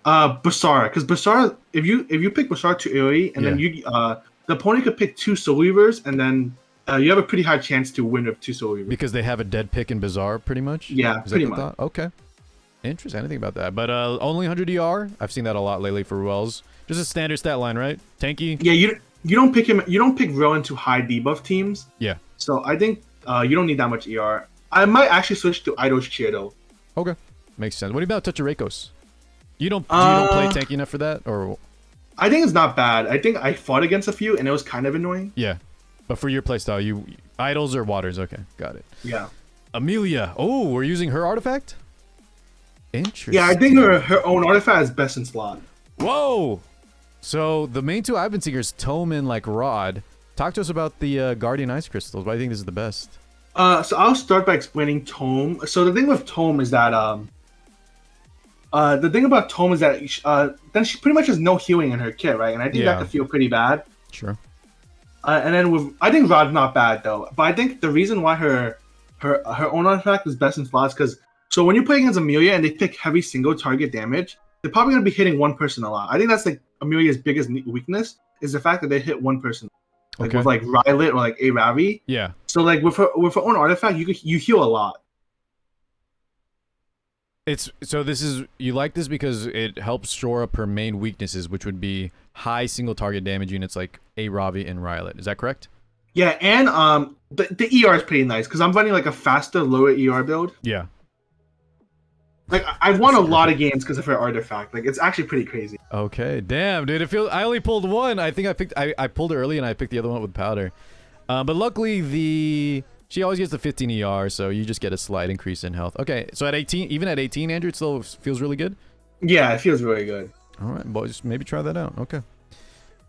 Bassar, because Bassar, if you pick Bassar too early, and then the opponent could pick 2 Soul Weavers, and then you have a pretty high chance to win with 2 Soul Weavers. Because they have a dead pick in Bazaar, pretty much? Yeah, Is pretty that the much. thought? Okay. Interesting. I didn't think about that. But only 100 ER? I've seen that a lot lately for Ruel's. Just a standard stat line, right? Tanky? Yeah, you don't pick him. You don't pick Ruel into high debuff teams. Yeah. So I think you don't need that much ER. I might actually switch to Eidos Cheer though. Okay. Makes sense. What about Toucharakos? You don't play tanky enough for that? Or I think it's not bad. I think I fought against a few and it was kind of annoying. yeah. But for your playstyle, you idols or waters? Okay, got it. Yeah. Amelia. Oh, we're using her artifact? Interesting. Yeah, I think her own artifact is best in slot. Whoa! So the main two I've been seeing is Tome and like Rod. Talk to us about the Guardian Ice Crystals. Why do you think this is the best? So I'll start by explaining Tome. So the thing with Tome is that then she pretty much has no healing in her kit, right? And I think that could feel pretty bad. Sure. And then I think Rod's not bad though. But I think the reason why her own artifact is best in slots because so when you play against Amelia and they pick heavy single target damage, they're probably gonna be hitting one person a lot. I think that's like Amelia's biggest weakness is the fact that they hit one person. Like with like Rylet or like a Ravi. Yeah. So like with her own artifact, you heal a lot. You like this because it helps shore up her main weaknesses, which would be high single target damage units like a Ravi and Rylet. Is that correct? Yeah, and the ER is pretty nice because I'm running like a faster, lower ER build. Yeah. Like I've won a lot of games because of her artifact. Like it's actually pretty crazy. Okay, damn, dude. I only pulled one. I think I pulled it early and I picked the other one with powder. But luckily she always gets the 15 ER, so you just get a slight increase in health. Okay, so at 18, even at 18, Andrew, it still feels really good. Yeah, it feels really good. All right, boys, maybe try that out. Okay.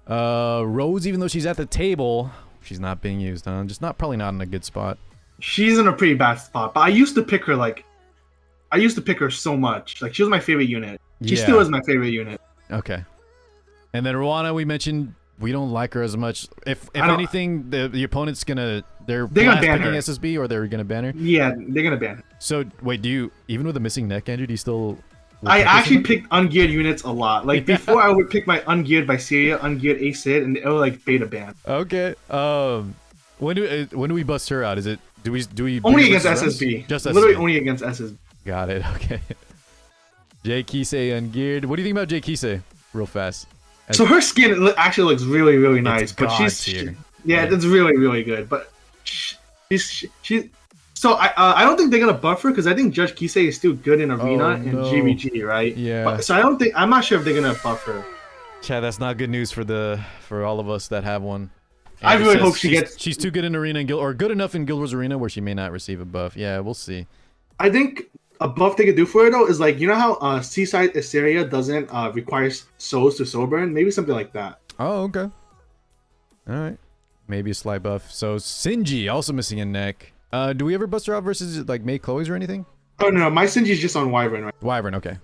Rose, even though she's at the table, she's not being used, huh? Just probably not in a good spot. She's in a pretty bad spot, but I used to pick her so much. Like she was my favorite unit. She still is my favorite unit. Okay. And then Ruana, we mentioned we don't like her as much. If anything, the opponent's gonna they're gonna ban her. SSB or they're gonna ban her. Yeah, they're gonna ban her. So wait, do you even with a missing neck, Andrew? Do you still? I actually picked ungeared units a lot. Like before, I would pick my ungeared Viseria, ungeared Cidd, and it would like beta ban. Okay. When do we bust her out? Is it do we only against SSB? Just SSB. Literally only against SSB. Got it. Okay. Jay Kisei ungeared. What do you think about Jay Kisei? Real fast. So her skin actually looks really, really nice, but it's really, really good. But she's so I don't think they're gonna buff her because I think Judge Kisei is still good in Arena and GVG, right? Yeah. But, so I'm not sure if they're gonna buff her. Chad, that's not good news for all of us that have one. I really hope she's too good in Arena and or good enough in Guild Wars Arena where she may not receive a buff. Yeah, we'll see. I think a buff they could do for her though is like, you know how Seaside Assyria doesn't require souls to soul burn? Maybe something like that. Oh, okay. Alright. Maybe a slight buff. So Sinji also missing a neck. Do we ever bust her out versus like Maid Chloe's or anything? Oh no, my Sinji's just on Wyvern, right? Wyvern, okay.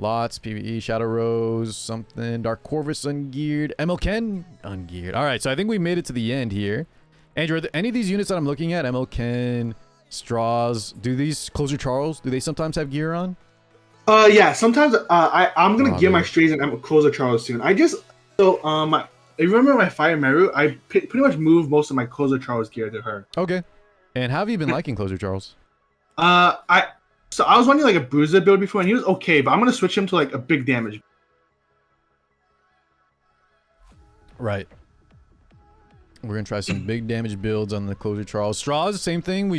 Lots, PvE, Shadow Rose, something, Dark Corvus ungeared, ML Ken ungeared. Alright, so I think we made it to the end here. Andrew, are there any of these units that I'm looking at, ML Ken, Straws, do these Closer Charles, do they sometimes have gear on? Yeah, sometimes I'm gonna gear my strays and Closer Charles soon. if you remember my Fire Meru, I pretty much moved most of my Closer Charles gear to her. Okay. And how have you been liking Closer Charles? So I was running like a Bruiser build before, and he was okay, but I'm gonna switch him to like a big damage. Right. We're gonna try some big damage builds on the Closer Charles. Straws, same thing.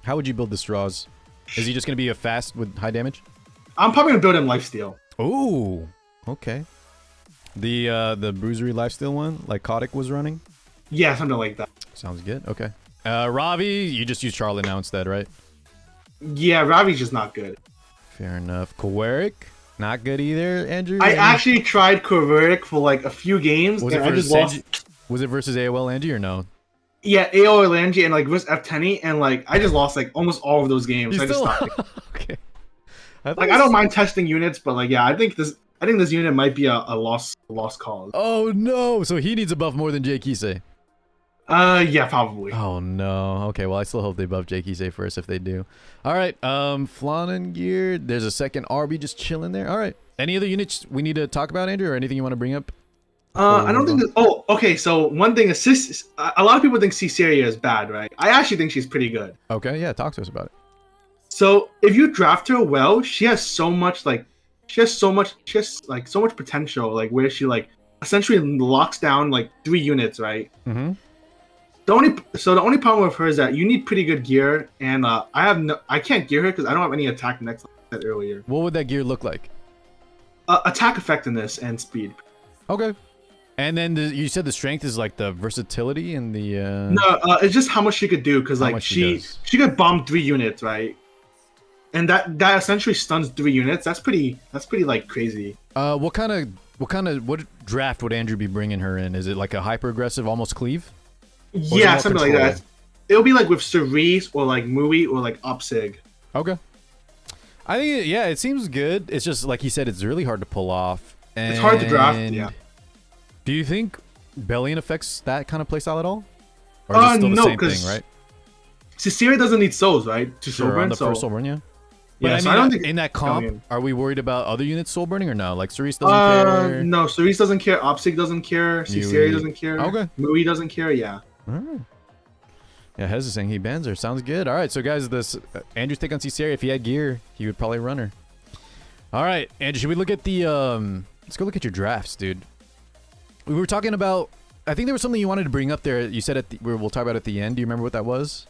How would you build the Straws? Is he just gonna be a fast with high damage? I'm probably gonna build him Lifesteal. Oh, okay. The Bruisery Lifesteal one, like Kotick was running? Yeah, something like that. Sounds good. Okay. Ravi, you just use Charlotte now instead, right? Yeah, Ravi's just not good. Fair enough. Kowarik, not good either, Andrew? I actually tried Corvus for like a few games, and I just lost. Was it versus AOL Landy or no? Yeah, AOL Landy and like versus F10, and like I just lost like almost all of those games. I just stopped. Okay. I don't mind testing units, but like yeah, I think this unit might be a lost cause. Oh no! So he needs a buff more than Jay Kisei. Yeah, probably. Oh no. Okay, well I still hope they buff Jay Kisei first if they do. Alright, Flannen gear. There's a second RB just chilling there. Alright. Any other units we need to talk about, Andrew, or anything you want to bring up? I don't think oh, okay, so one thing is a lot of people think Ciceria is bad, right? I actually think she's pretty good. Okay, yeah, talk to us about it. So if you draft her well, she has so much so much potential, like where she like essentially locks down like 3 units, right? Mm-hmm. The only problem with her is that you need pretty good gear, and I can't gear her because I don't have any attack next, like I said earlier. What would that gear look like? Attack effectiveness and speed. Okay. And then you said the strength is like the versatility and the No, it's just how much she could do, because like she could bomb 3 units, right? And that essentially stuns 3 units. That's pretty like crazy. What draft would Andrew be bringing her in? Is it like a hyper aggressive, almost cleave? Yeah, something like that. It'll be like with Cerise or like Mui or like Opsig. Okay. I think it seems good. It's just like he said, it's really hard to pull off. And it's hard to draft. Yeah. Do you think Bellion affects that kind of playstyle at all? Or is it still the same thing, right? Ciceria doesn't need souls, right? To sure, soulburn, on the first soulburn, yeah. But yeah, I mean, so I don't think in that comp, are we worried about other units soul burning or no? Like Cerise doesn't care. No, Cerise doesn't care. Opsig doesn't care. Ciceria doesn't care. Okay. Mui doesn't care. Yeah. Oh. Yeah, Hez is saying he bans her. Sounds good. All right, so guys, this Andrew's take on Ciceria. If he had gear, he would probably run her. All right, Andrew, should we look at the let's go look at your drafts, dude. We were talking about. I think there was something you wanted to bring up there. You said we'll talk about it at the end. Do you remember what that was?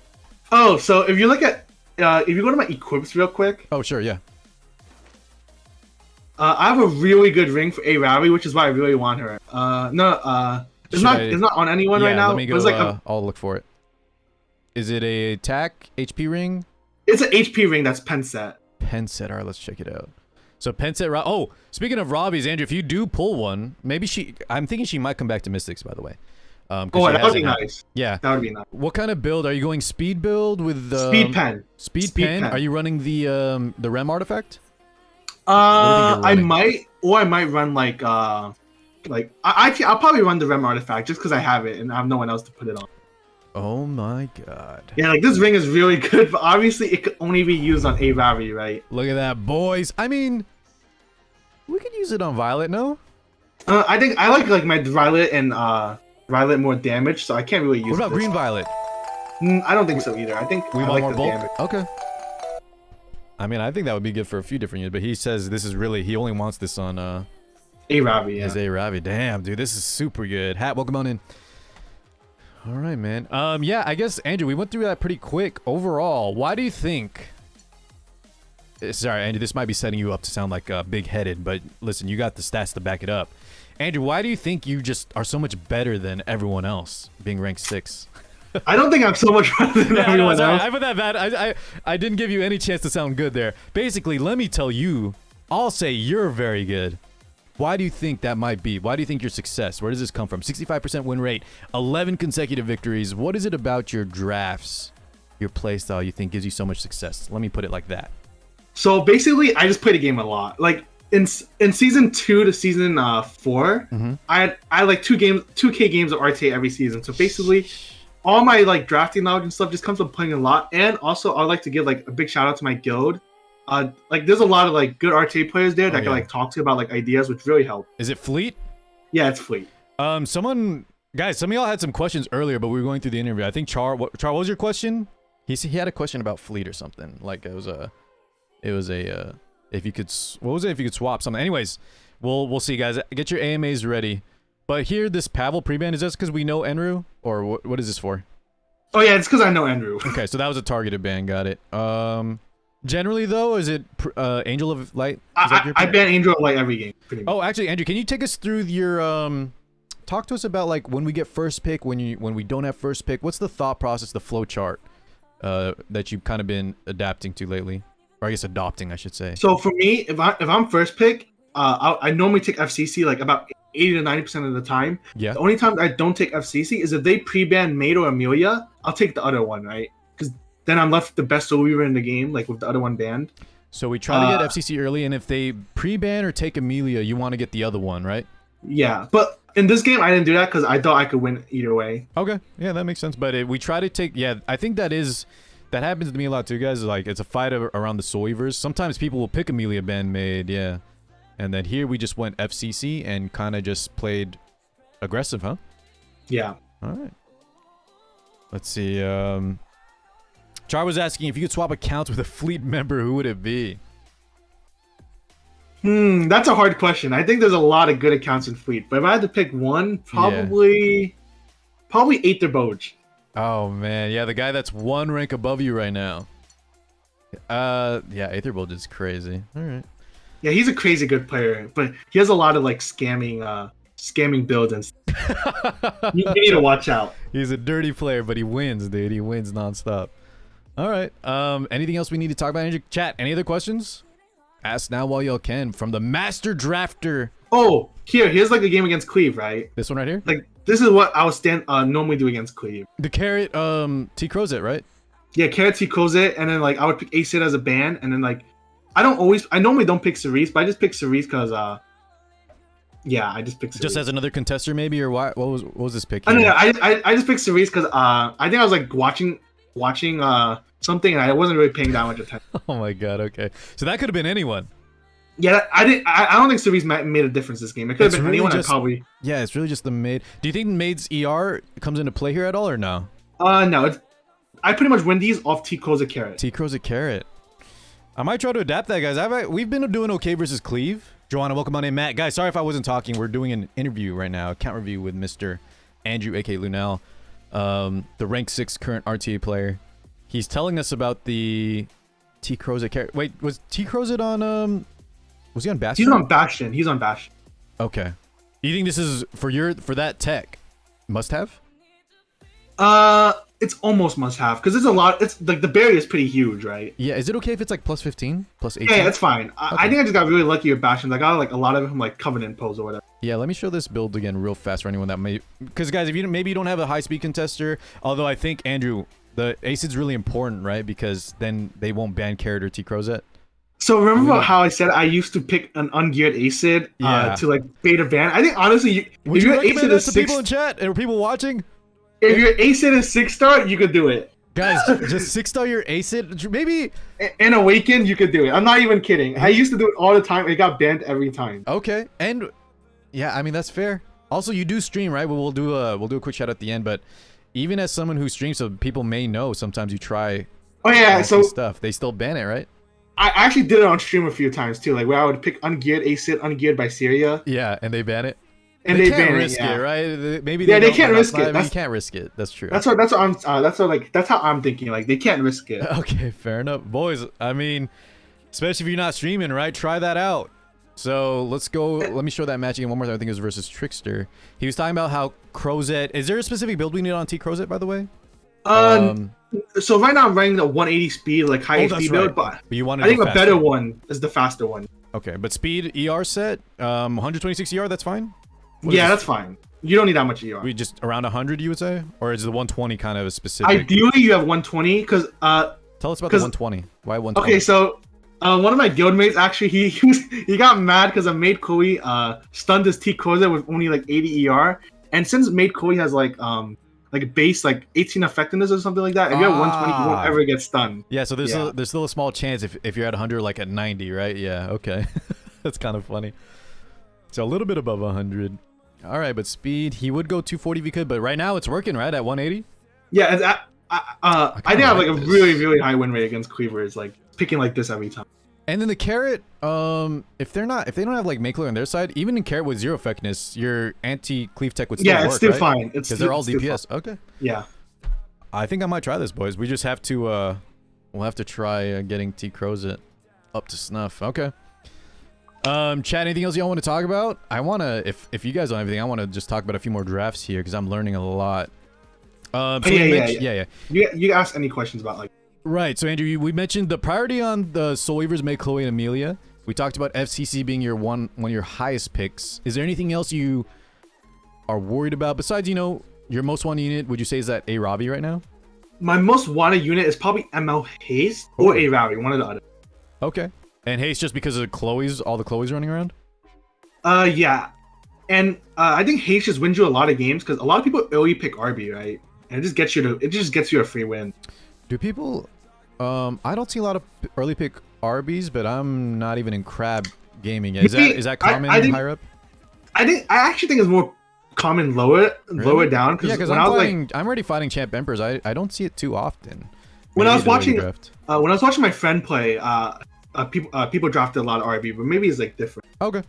Oh, so if you look at if you go to my equips real quick. Oh, sure, yeah. I have a really good ring for A Ravi, which is why I really want her. It's not on anyone right now. Let me go. It's like I'll look for it. Is it a attack HP ring? It's an HP ring that's pen set. Pen set. All right, let's check it out. So pen set. Oh, speaking of Robbie's, Andrew, if you do pull one, maybe I'm thinking she might come back to Mystics, by the way. That would be nice. Yeah, that would be nice. What kind of build are you going? Speed build with speed pen. Speed pen. Are you running the Rem artifact? I might run like I'll probably run the Rem artifact just because I have it and I have no one else to put it on. Oh my god. Yeah, like this ring is really good, but obviously it could only be used on A Ravi, right? Look at that, boys. I mean, we could use it on Violet, no? I think I like my Violet and Violet more damage, so I can't really use it. What about Green Violet? I don't think so either. I think we want like more bulk. Damage. Okay. I mean, I think that would be good for a few different units, but he says this is really he only wants this on A Ravi. Yeah. His A Ravi. Damn, dude, this is super good. Hat, welcome on in. All right, man. Yeah, I guess Andrew, we went through that pretty quick. Overall, why do you think? Sorry, Andrew, this might be setting you up to sound like big-headed, but listen, you got the stats to back it up. Andrew, why do you think you just are so much better than everyone else, being ranked 6? I don't think I'm so much better than everyone else. I put that bad. I didn't give you any chance to sound good there. Basically, let me tell you, I'll say you're very good. Why do you think that might be? Why do you think your success? Where does this come from? 65% win rate, 11 consecutive victories. What is it about your drafts, your playstyle you think gives you so much success? Let me put it like that. So basically, I just play the game a lot. Like in season 2 to season 4, I had like 2K games of RTA every season. So basically, all my like drafting knowledge and stuff just comes from playing a lot. And also, I'd like to give like a big shout out to my guild. Like there's a lot of like good RTA players there that I can like talk to about like ideas, which really help. Is it Fleet? Yeah, it's Fleet. Guys, some of y'all had some questions earlier, but we were going through the interview. I think Char, what was your question? He had a question about fleet or something. Like it was a, if you could, what was it? If you could swap something. Anyways, we'll see, guys. Get your AMAs ready. But here, this Pavel pre-ban, is this because we know Enru, or what is this for? Oh yeah, it's because I know Andrew. Okay, so that was a targeted ban. Got it. Generally though, is it Angel of Light? I ban Angel of Light every game. Pretty much. Oh, actually, Andrew, can you take us through your talk to us about like when we get first pick, when we don't have first pick. What's the thought process, the flow chart that you've kind of been adapting to lately, or I guess adopting, I should say. So for me, if I'm first pick, I normally take FCC like about 80 to 90% of the time. Yeah. The only time I don't take FCC is if they pre-ban Maid or Amelia. I'll take the other one, right? Because then I'm left with the best Soul Weaver in the game, like with the other one banned. So we try to get FCC early, and if they pre-ban or take Amelia, you want to get the other one, right? Yeah, but in this game, I didn't do that because I thought I could win either way. Okay, yeah, that makes sense. But we try to take, yeah, I think that happens to me a lot too, guys. Like, it's a fight around the Soul Weavers. Sometimes people will pick Amelia ban Maid, yeah. And then here we just went FCC and kind of just played aggressive, huh? Yeah. All right. Let's see. Char was asking if you could swap accounts with a fleet member, who would it be? That's a hard question. I think there's a lot of good accounts in Fleet, but if I had to pick one, probably Aether Boge. Oh man, yeah, the guy that's one rank above you right now. Yeah, Aether Boge is crazy. All right. Yeah, he's a crazy good player, but he has a lot of like scamming builds and stuff. you need to watch out. He's a dirty player, but he wins, dude. He wins nonstop. All right. Anything else we need to talk about? Chat, any other questions? Ask now while y'all can. From the Master Drafter. Oh, here's like a game against Cleve, right? This one right here? Like, this is what I would normally do against Cleve. The carrot, T Crozet, right? Yeah, carrot T Crozet, and then like I would pick Acid as a ban, and then like I normally don't pick Cerise, but I just pick Cerise because yeah, I just picked Cerise. Just as another contester maybe, or what was this pick? I just picked Cerise because I think I was like watching something and I wasn't really paying that much attention. Oh my god, okay. So that could have been anyone. Yeah, I don't think Cerise made a difference this game. It could have been really anyone. Probably. Yeah, it's really just the Maid. Do you think Maid's ER comes into play here at all, or no? No. I pretty much win these off T Crozet carrot. T Crozet carrot. I might try to adapt that, guys. We've been doing okay versus Cleve. Joanna, welcome on in. Matt, guys, sorry if I wasn't talking. We're doing an interview right now, account review with Mr. Andrew, aka Lunale, the rank 6 current RTA player. He's telling us about the T Crozet carrot. Wait, was T Crozet on was he on Bastion? He's on Bastion. Okay. You think this is for that tech must have? It's almost must have because it's a lot. It's like the barrier is pretty huge, right? Yeah. Is it okay if it's like plus 15, plus 18? Yeah, it's fine. Okay. I think I just got really lucky with Bastion. I got like a lot of them like Covenant pose or whatever. Yeah, let me show this build again real fast for anyone that may, because guys, if maybe you don't have a high speed contester, although I think Andrew, the Acid's really important, right? Because then they won't ban carrot or T Crozet. So remember how I said I used to pick an ungeared Acid to like beta ban? I think honestly, would you recommend this to people in chat or people watching? If your Acid is 6-star, you could do it. Guys, just 6-star your Acid, maybe. And Awaken, you could do it. I'm not even kidding. I used to do it all the time. It got banned every time. Okay, and yeah, I mean that's fair. Also, you do stream, right? We'll do a quick shout at the end, but even as someone who streams, so people may know, sometimes you try. Oh yeah, so stuff they still ban it, right? I actually did it on stream a few times too, like where I would pick ungeared Acid, ungeared by Syria. Yeah, and they ban it. And they can't risk it, right? Maybe they can't risk it. You can't risk it. That's true. That's how I'm thinking. Like they can't risk it. Okay, fair enough, boys. I mean, especially if you're not streaming, right? Try that out. So let's go. Let me show that match again one more time. I think it was versus Trickster. He was talking about how Crozet. Is there a specific build we need on T Crozet, by the way? So right now I'm running the 180 speed, like high speed build, but you I think a better one is the faster one. Okay, but speed ER set, 126 ER. That's fine. Yeah, that's fine. You don't need that much ER. We just around 100, you would say, or is the 120 kind of a specific? Ideally, you have 120 because. Tell us about the 120. Why 120? Okay, so one of my guildmates actually he got mad because Maid Chloe stunned his T Crozet with only like 80 ER, and since Maid Chloe has like base like 18 effectiveness or something like that, if you have 120, you won't ever get stunned. Yeah, so there's still a small chance if you're at 100, like at 90, right? Yeah, okay, that's kind of funny. So a little bit above 100. All right, but speed, he would go 240 if he could, but right now it's working, right, at 180? Yeah, I think I have like a really high win rate against Cleavers, like picking like this every time. And then the carrot, if they don't have like Maid Chloe on their side, even in carrot with zero effectiveness, your anti-cleave tech would still work, it's still right? fine. Because they're all DPS. Okay. Yeah. I think I might try this, boys. We just have to, we'll have to try getting T Crozet up to snuff. Okay. Chat, anything else y'all want to talk about? I want to, if you guys don't have anything, I want to just talk about a few more drafts here because I'm learning a lot. Yeah. You ask any questions about like. Right. So Andrew, we mentioned the priority on the Soul Weavers, Maid Chloe and Amelia. We talked about FCC being your one of your highest picks. Is there anything else you are worried about besides, you know, your most wanted unit? Would you say is that A Robbie right now? My most wanted unit is probably ML Haze or A Robbie, one of the other. Okay. And Haze just because of Chloe's, all the Chloe's running around? Yeah. And I think Haze just wins you a lot of games because a lot of people early pick RB, right? And it just gets you a free win. Do people I don't see a lot of early pick RBs, but I'm not even in crab gaming yet. Is that common higher up? I actually think it's more common lower down because I'm already fighting champ emperors. I don't see it too often. When I was watching my friend play, people drafted a lot of RB, but maybe it's like different. Okay.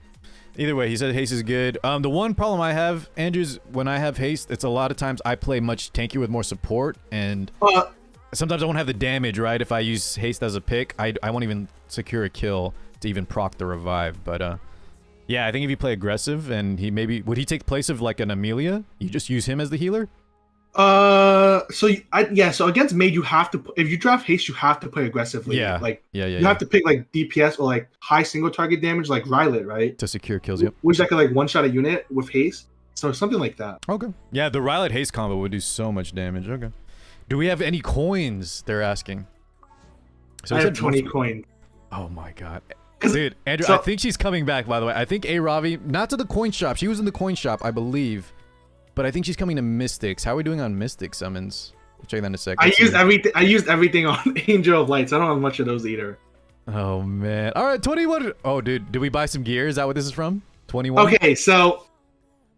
Either way, he said haste is good. The one problem I have, Andrew, is when I have haste, it's a lot of times I play much tankier with more support, and sometimes I won't have the damage, right? If I use haste as a pick, I won't even secure a kill to even proc the revive. But yeah, I think if you play aggressive and would he take place of like an Amelia? You just use him as the healer? So against Maid, you have to, if you draft haste, you have to play aggressively. Yeah. You have to pick like DPS or like high single target damage, like Violet, right? To secure kills, yep. Which I could like one shot a unit with haste. So something like that. Okay. Yeah, the Violet haste combo would do so much damage. Okay. Do we have any coins? They're asking. So I have 20 coins. Oh my god. Dude, Andrew, I think she's coming back, by the way. I think A Ravi, not to the coin shop. She was in the coin shop, I believe. But I think she's coming to Mystics. How are we doing on Mystic summons? We'll check that in a second. I used everything on Angel of Lights. I don't have much of those either. Oh man. Alright, 21. Oh dude, did we buy some gear? Is that what this is from? 21? Okay, so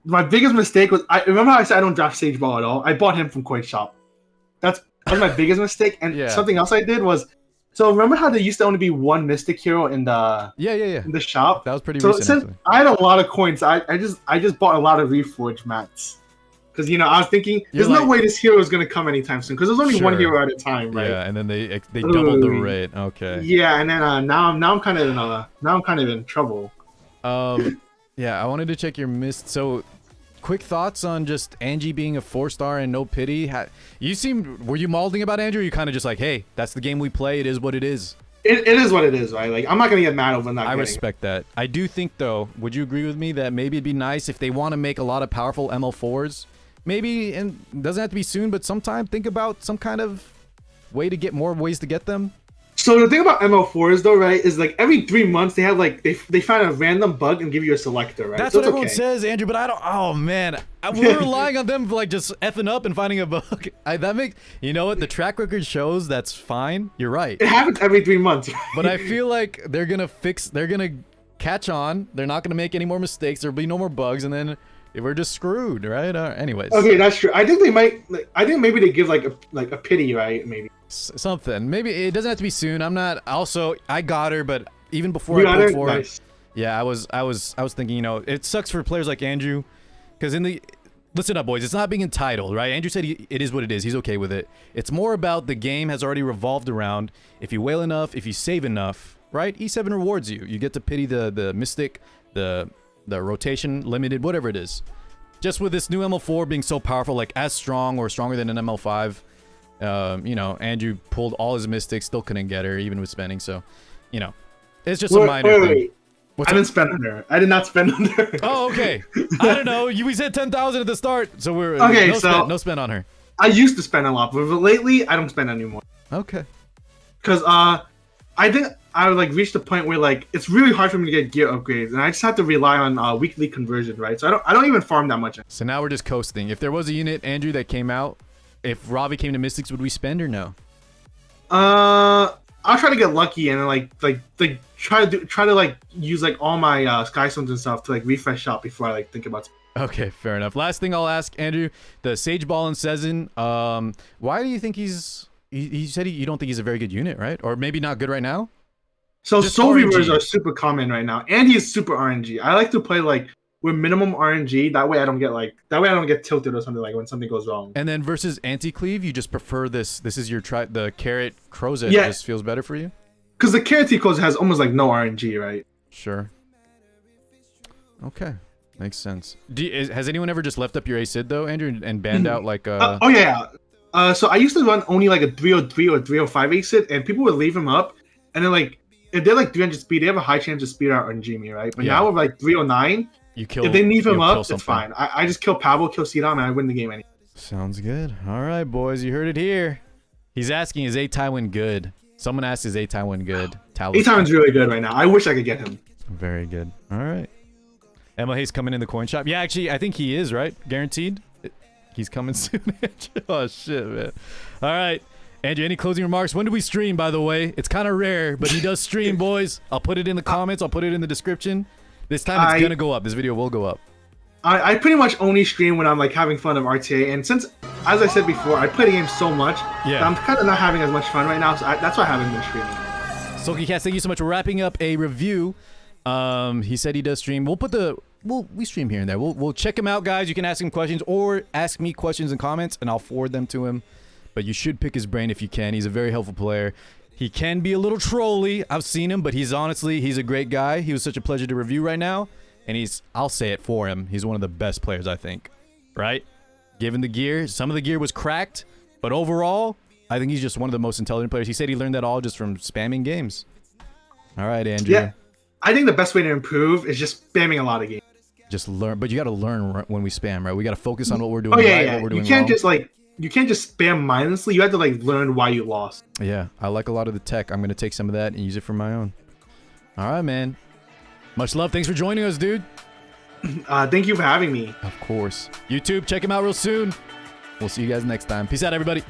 my biggest mistake was, I remember how I said I don't draft Sage Ball at all? I bought him from coin shop. That was my biggest mistake. And something else I did was, so remember how there used to only be one Mystic hero in the in the shop? That was pretty recent. Since I had a lot of coins, I just bought a lot of Reforged mats. Because, you know, I was thinking, there's no way this hero is going to come anytime soon. Because there's only one hero at a time, right? Yeah, and then they doubled the rate. Okay. Yeah, and then now I'm kind of in trouble. Yeah, I wanted to check your mist. So, quick thoughts on just Angie being a 4-star and no pity. Were you malding about Andrew? Or you kind of just like, hey, that's the game we play. It is what it is. It is what it is, right? Like, I'm not gonna get mad over not. I respect that. I do think, though, would you agree with me that maybe it'd be nice if they want to make a lot of powerful ML4s? Maybe, and it doesn't have to be soon, but sometime think about some kind of way to get more ways to get them. So the thing about ML4s though, right, is like every 3 months they have like they find a random bug and give you a selector, right? That's what everyone says, Andrew. But I don't. Oh man, we're relying on them for like just effing up and finding a bug. That makes, you know what, the track record shows that's fine. You're right. It happens every 3 months. But I feel like they're gonna catch on. They're not gonna make any more mistakes. There'll be no more bugs, and then we're just screwed, right? Anyways. Okay, that's true. I think they might. I think maybe they give like a pity, right? Maybe something. Maybe it doesn't have to be soon. I'm not. Also, I got her, but even before you I put forward, nice. Yeah, I was thinking. You know, it sucks for players like Andrew, because listen up, boys. It's not being entitled, right? Andrew said it is what it is. He's okay with it. It's more about the game has already revolved around. If you wail enough, if you save enough, right? E7 rewards you. You get to pity the mystic, the rotation limited, whatever it is. Just with this new ML4 being so powerful, like as strong or stronger than an ML5, you know, Andrew pulled all his mystics, still couldn't get her, even with spending. So, you know, it's just a minor thing. I didn't spend on her. I did not spend on her. Oh, okay. I don't know. We said 10,000 at the start, so we're okay. No spend on her. I used to spend a lot, but lately I don't spend anymore. Okay. Because I think I like reached the point where like it's really hard for me to get gear upgrades, and I just have to rely on weekly conversion, right? So I don't even farm that much. So now we're just coasting. If there was a unit, Andrew, that came out, if Ravi came to Mystics, would we spend or no? I'll try to get lucky and then try to like use like all my Sky Stones and stuff to like refresh shop before I like think about. Okay, fair enough. Last thing I'll ask, Andrew, the Sage Ball and Sezin, why do you think he said you don't think he's a very good unit, right? Or maybe not good right now? So Just Soul Reavers RNG. are super common right now, and he's super RNG. I like to play like with minimum RNG. That way I don't get tilted or something like when something goes wrong. And then versus Anti-Cleave, you just prefer this. This is your the Carrot Crozet. Yeah. Just feels better for you? Because the Carrot Close has almost like no RNG, right? Sure. Okay. Makes sense. Has anyone ever just left up your Cidd though, Andrew, and banned out like oh yeah. So I used to run only like a 303 or 305 Cidd, and people would leave him up, and then like if they're like 300 speed, they have a high chance to speed out RNG me, right? But Yeah. now with like 309, if they leave him up, it's fine. I just kill Pavel, kill Cidd, and I win the game anyway. Sounds good. All right, boys, you heard it here. He's asking, is A Tywin good? Someone asked, is A Tywin good? A-Time's really good right now. I wish I could get him. Very good. All right. Emma Hayes coming in the coin shop. Yeah, actually, I think he is, right? Guaranteed? He's coming soon. Oh, shit, man. All right. Andrew, any closing remarks? When do we stream, by the way? It's kind of rare, but he does stream, boys. I'll put it in the comments. I'll put it in the description. This time it's going to go up. This video will go up. I pretty much only stream when I'm like having fun of RTA, and since, as I said before, I play the game so much that I'm kind of not having as much fun right now, so that's why I haven't been streaming. Sulky Cats, thank you so much. We're wrapping up a review. He said he does stream. We stream here and there. We'll check him out, guys. You can ask him questions or ask me questions in comments, and I'll forward them to him. But you should pick his brain if you can. He's a very helpful player. He can be a little trolly. I've seen him, but he's a great guy. He was such a pleasure to review right now. And I'll say it for him, he's one of the best players, I think. Right? Given the gear, some of the gear was cracked, but overall, I think he's just one of the most intelligent players. He said he learned that all just from spamming games. All right, Andrew. Yeah, I think the best way to improve is just spamming a lot of games. Just learn, but you got to learn when we spam, right? We got to focus on what we're doing what we're doing you can't just spam mindlessly. You have to like learn why you lost. Yeah, I like a lot of the tech. I'm going to take some of that and use it for my own. All right, man. Much love. Thanks for joining us, dude. Thank you for having me. Of course. YouTube, check him out real soon. We'll see you guys next time. Peace out, everybody.